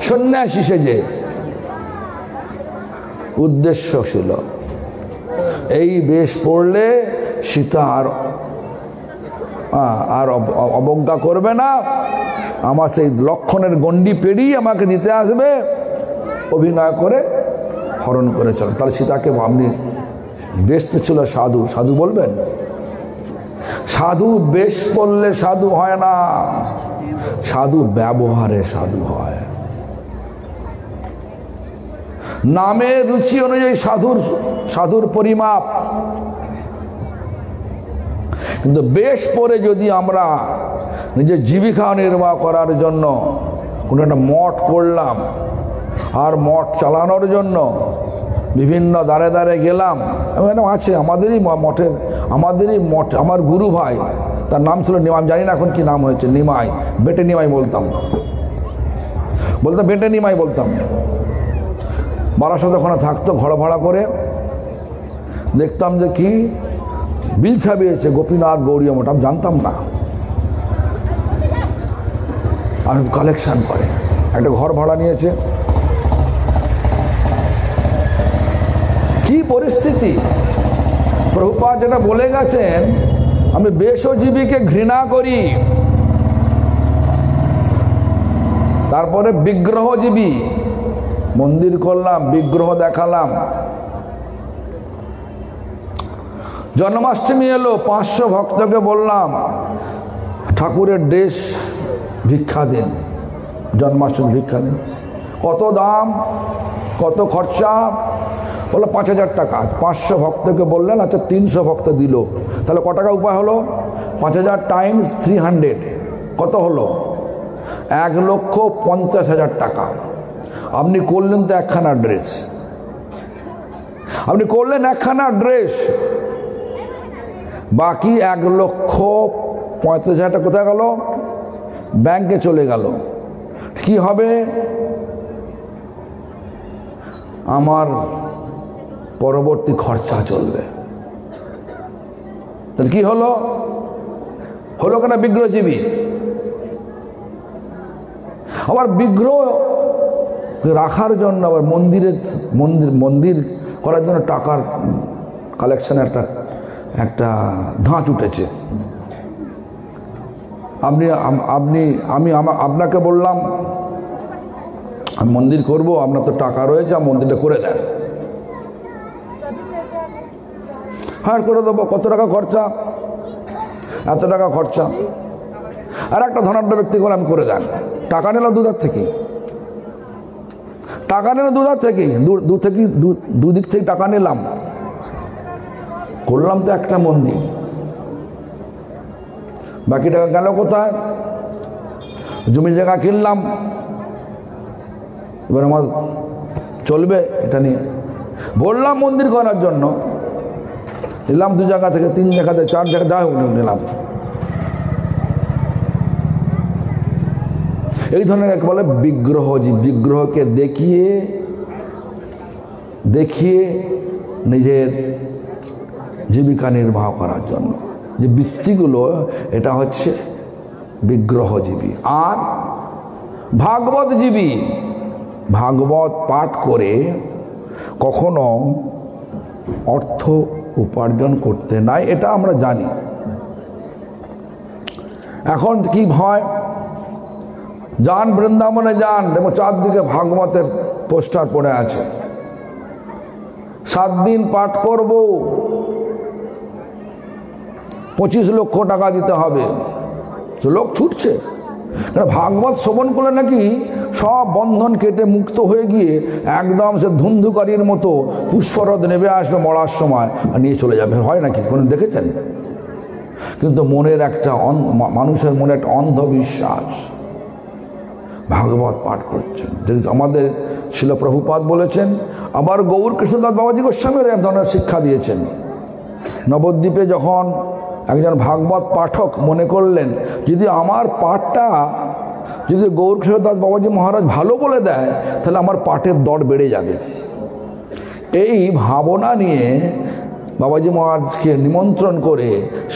Speaker 1: সন্ন্যাসী সেজে। উদ্দেশ্য ছিল এই বেশ পড়লে সীতা আর অবজ্ঞা করবে না, আমার সেই লক্ষণের গণ্ডি পেরিয়ে আমাকে দিতে আসবে, অভিনয় করে হরণ করে চলে। তাহলে সীতাকে আপনি, বেশ তো ছিল সাধু, সাধু বলবেন? সাধু বেশ পড়লে সাধু হয় না, সাধু ব্যবহারে সাধু হয়। নামের রুচি অনুযায়ী সাধুর পরিমাপ। কিন্তু বেশ পরে যদি আমরা নিজের জীবিকা নির্বাহ করার জন্য কোনো একটা মঠ করলাম, আর মঠ চালানোর জন্য বিভিন্ন দ্বারে দ্বারে গেলাম, আছে আমাদেরই মঠ, আমার গুরু ভাই, তার নাম ছিল নিমাই, আমি জানি না এখন কি নাম হয়েছে, নিমাই, বেটে নিমাই বলতাম, বেটে নিমাই বলতাম। বারাসাতে ওখানে থাকতো ঘর ভাড়া করে। দেখতাম যে কি বিল ছাপিয়েছে গোপীনাথ গৌরী মঠ, আমি জানতাম না, আমি কালেকশন করে একটা ঘর ভাড়া নিয়েছে। কি পরিস্থিতি! প্রভুপাদ যেটা বলে গেছেন, আমি বেশজীবীকে ঘৃণা করি, তারপরে বিগ্রহজীবী, মন্দির করলাম, বিগ্রহ দেখালাম। জন্মাষ্টমী এলো, 500 ভক্তকে বললাম ঠাকুরের ড্রেস ভিক্ষা দিন, জন্মাষ্টমী ভিক্ষা দিন। কত দাম, কত খরচা? বললো 5000 টাকা। 500 ভক্তকে বললেন, আচ্ছা 300 ভক্ত দিল, তাহলে ক টাকা উপায় হলো? 5000 টাইমস 300 কত হলো? 1,50,000 টাকা। আপনি করলেন তো একখানা ড্রেস, আপনি করলেন একখানা ড্রেস, বাকি 1,35,000 টাকা কোথায় গেল? ব্যাংকে চলে গেল। কি হবে? আমার পরবর্তী খরচা চলবে। তাহলে কি হলো? হলো কেন? বিগ্রহজীবী। আবার বিগ্রহ রাখার জন্য আবার মন্দির করার জন্য টাকার কালেকশন একটা ধাঁচ উঠেছে। আমি আপনাকে বললাম আমি মন্দির করব, আপনার তো টাকা রয়েছে, আমি মন্দিরটা করে দেন। হ্যাঁ করে দেবো। কত টাকা খরচা? এত টাকা খরচা। আর একটা ধনাঢ্য ব্যক্তি করে আমি করে দেন। টাকা নিলাম দুধার থেকে, দুদিক থেকে টাকা নিলাম, করলাম তো একটা মন্দির। বাকি টাকা গেল কোথায়? জমি জায়গা কিনলাম, এবার আমার চলবে এটা নিয়ে। বললাম মন্দির করার জন্য, নিলাম 2 জায়গা থেকে, 3 জায়গা থেকে, 4 জায়গা, যাই হোক নিলাম। এই ধরনের এক বলে বিগ্রহকে দেখিয়ে নিজের জীবিকা নির্বাহ করার জন্য যে বৃত্তিগুলো, এটা হচ্ছে বিগ্রহজীবী। আর ভাগবতজীবী, ভাগবত পাঠ করে কখনো অর্থ উপার্জন করতে নাই, এটা আমরা জানি। এখন কি ভয়? যান বৃন্দাবনে যান, দেখো চারদিকে ভাগবতের পোস্টার পড়ে আছে, 7 দিন পাঠ করব, 25 লক্ষ টাকা দিতে হবে। লোক ছুটছে, ভাগবত শ্রবণ করলে নাকি সব বন্ধন কেটে মুক্ত হয়ে গিয়ে একদম সে ধুন্ধুকারীর মতো পুষ্পরথ নেবে আসবে মরার সময় আর নিয়ে চলে যাবে। হয় নাকি? কোনো দেখেছেন? কিন্তু মানুষের মনে একটা অন্ধবিশ্বাস, ভাগবত পাঠ করছেন। আমাদের শিল প্রভুপাদ বলেছেন, আবার গৌর কৃষ্ণদাস বাবাজি গোস্বামীর এক ধরনের শিক্ষা দিয়েছেন। নবদ্বীপে যখন একজন ভাগবত পাঠক মনে করলেন, যদি আমার পাঠটা যদি গৌর কৃষ্ণদাস বাবাজি মহারাজ ভালো বলে দেয়, তাহলে আমার পাঠের দর বেড়ে যাবে। এই ভাবনা নিয়ে বাবাজি মহারাজকে নিমন্ত্রণ করে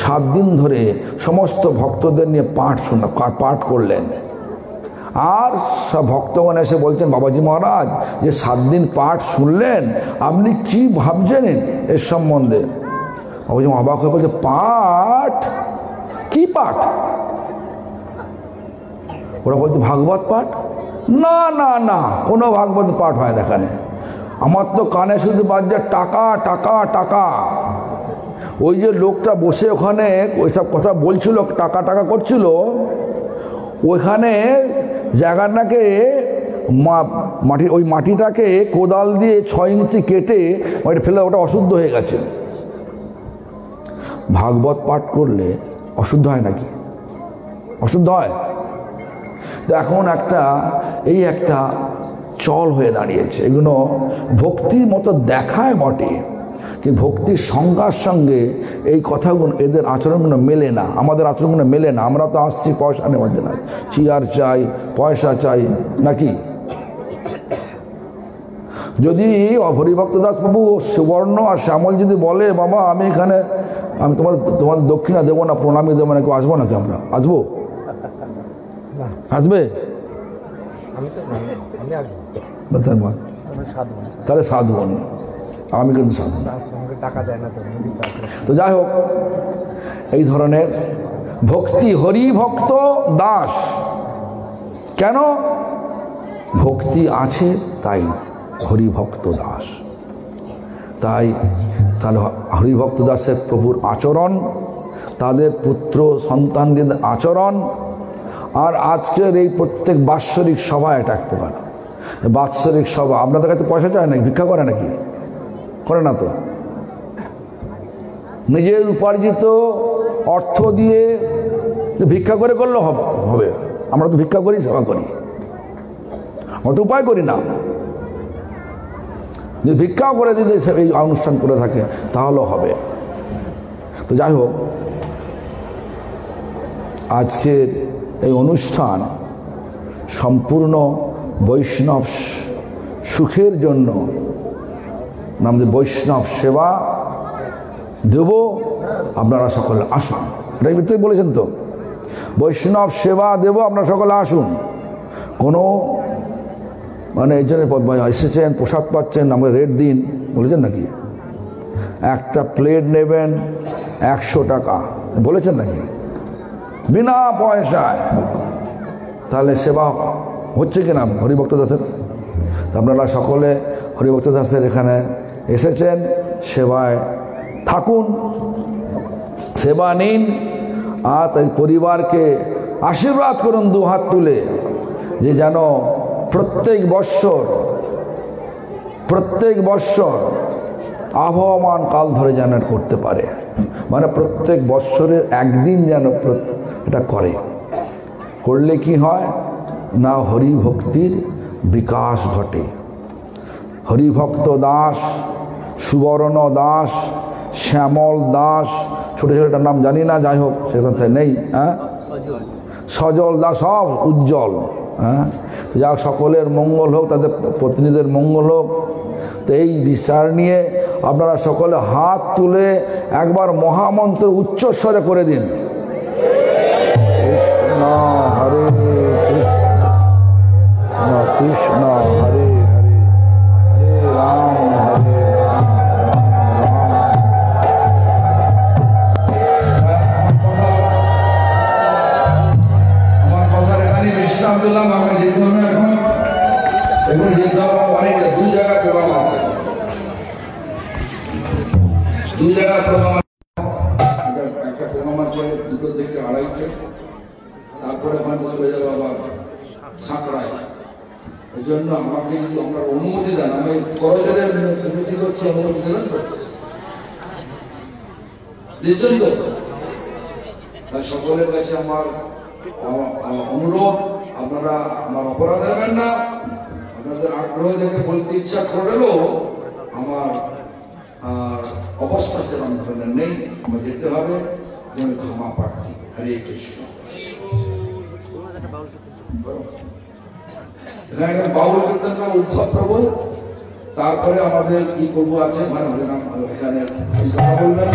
Speaker 1: 7 দিন ধরে সমস্ত ভক্তদের নিয়ে পাঠ করলেন। আর সব ভক্তগণ এসে বলছেন, বাবাজি মহারাজ যে 7 দিন পাঠ শুনলেন, আপনি কি ভাবছেন এর সম্বন্ধে? বাবাজি অবাক হয়ে বলছে, পাঠ? কি পাঠ? ওরা বলছে ভাগবত পাঠ। না না না, কোনো ভাগবত পাঠ হয় না এখানে। আমার তো কানে শুধু বাজছে টাকা টাকা টাকা। ওই যে লোকটা বসে ওখানে ওইসব কথা বলছিল, টাকা টাকা করছিল, ওইখানে জায়গাটাকে মাটি, ওই মাটিটাকে কোদাল দিয়ে 6 ইঞ্চি কেটে ওইটা ফেলে, ওটা অশুদ্ধ হয়ে গেছে। ভাগবত পাঠ করলে অশুদ্ধ হয় নাকি? অশুদ্ধ হয়। তো এখন এই একটা চল হয়ে দাঁড়িয়েছে। এগুলো ভক্তির মতো দেখায় বটে, কি ভক্তির সংজ্ঞার সঙ্গে এই কথাগুলো, এদের আচরণগুলো মেলে না, আমাদের আচরণগুলো মেলে না। আমরা তো আসছি পয়সা নেওয়ার জন্য, চেয়ার চাই, পয়সা চাই নাকি? যদি হরিভক্ত দাস বাবু সুবর্ণ আর শ্যামল যদি বলে, বাবা আমি এখানে, আমি তোমাদের দক্ষিণা দেবো না, প্রণামী দেবো না, কেউ আসবো নাকি? আমরা আসবো? আসবে? তাহলে সাধবো না, আমি কিন্তু সাধবো না। তো যাই হোক, এই ধরনের ভক্তি, হরিভক্ত দাস। কেন? ভক্তি আছে তাই হরিভক্ত দাস। তাহলে হরিভক্ত দাসের প্রভুর আচরণ, তাদের পুত্র সন্তানদের আচরণ, আর আজকের এই প্রত্যেক বাৎসরিক সভা, এটা এক প্রকার বাৎসরিক সভা। আপনাদের কাছে পয়সা চায় নাকি? ভিক্ষা করে নাকি? করে না তো। নিজের উপার্জিত অর্থ দিয়ে ভিক্ষা করে করলেও হবে। আমরা তো ভিক্ষা করি, সেবা করি, আমরা তো উপায় করি না। যদি ভিক্ষাও করে দিলে এই অনুষ্ঠান করে থাকে তাহলেও হবে। তো যাই হোক, আজকের এই অনুষ্ঠান সম্পূর্ণ বৈষ্ণব সুখের জন্য, আমাদের বৈষ্ণব সেবা দেব, আপনারা সকলে আসুন। এটাই ভিতরে বলেছেন তো, বৈষ্ণব সেবা দেব, আপনারা সকলে আসুন। কোনো মানে এই জন্য এসেছেন, প্রসাদ পাচ্ছেন, আমরা রেট দিন বলেছেন নাকি? একটা প্লেট নেবেন 100 টাকা বলেছেন নাকি? বিনা পয়সায়। তাহলে সেবা হচ্ছে কিনা হরিভক্ত দাসের? আপনারা সকলে হরিভক্ত দাসের এখানে এসেছেন, সেবায় থাকুন, সেবা নিন, আর তাই পরিবারকে আশীর্বাদ করুন 2 হাত তুলে, যে যেন প্রত্যেক বৎসর আবহমান কাল ধরে যেন করতে পারে। মানে প্রত্যেক বৎসরের একদিন যেন এটা করলে কি হয় না, হরিভক্তির বিকাশ ঘটে। হরিভক্ত দাস, সুবর্ণ দাস, শ্যামল দাস, ছোট ছেলেটার নাম জানি না, যাই হোক সেখানে নেই, হ্যাঁ, সজল দাস, সব উজ্জ্বল, হ্যাঁ। যা সকলের মঙ্গল হোক, তাদের পত্নীদের মঙ্গল হোক। তো এই বিচার নিয়ে আপনারা সকলে হাত তুলে একবার মহামন্ত্র উচ্চস্বরে করে দিন, কৃষ্ণ হরে কৃষ্ণ, কৃষ্ণ হরে হরে, হরে রাম হরে রাম, রাম। আমার কথার এখানে বিশ্রাম দিলাম, আমাকে যেতে হবে এখন যেতে হবে অনেক 2 জায়গায় প্রোগ্রাম আছে, 2 জায়গায় প্রোগ্রাম। একটা প্রোগ্রাম আছে 2টো থেকে 2:30, তারপরে ওখানে চলে যাবো আবার সাঁকড়ায়। এই জন্য আমাকে যদি আপনার অনুমতি দেন, আমি করজোড়ে বিনতি করছি, অনুমতি দেবেন তো? দিচ্ছেন তো? তাই সকলের কাছে আমার অনুরোধ, আপনারা আমার অপরাধ দেবেন না। আপনাদের আগ্রহ দেখে বলতে ইচ্ছা করলেও আমার অবস্থা সেরকম ধরনের নেই, আমার যেতে হবে, আমি ক্ষমা প্রার্থী। হরে কৃষ্ণ। এখানে বাউল কীর্তন উদ্ধব প্রভু, তারপরে আমাদের কি প্রভু আছে, এখানে কথা বলবেন।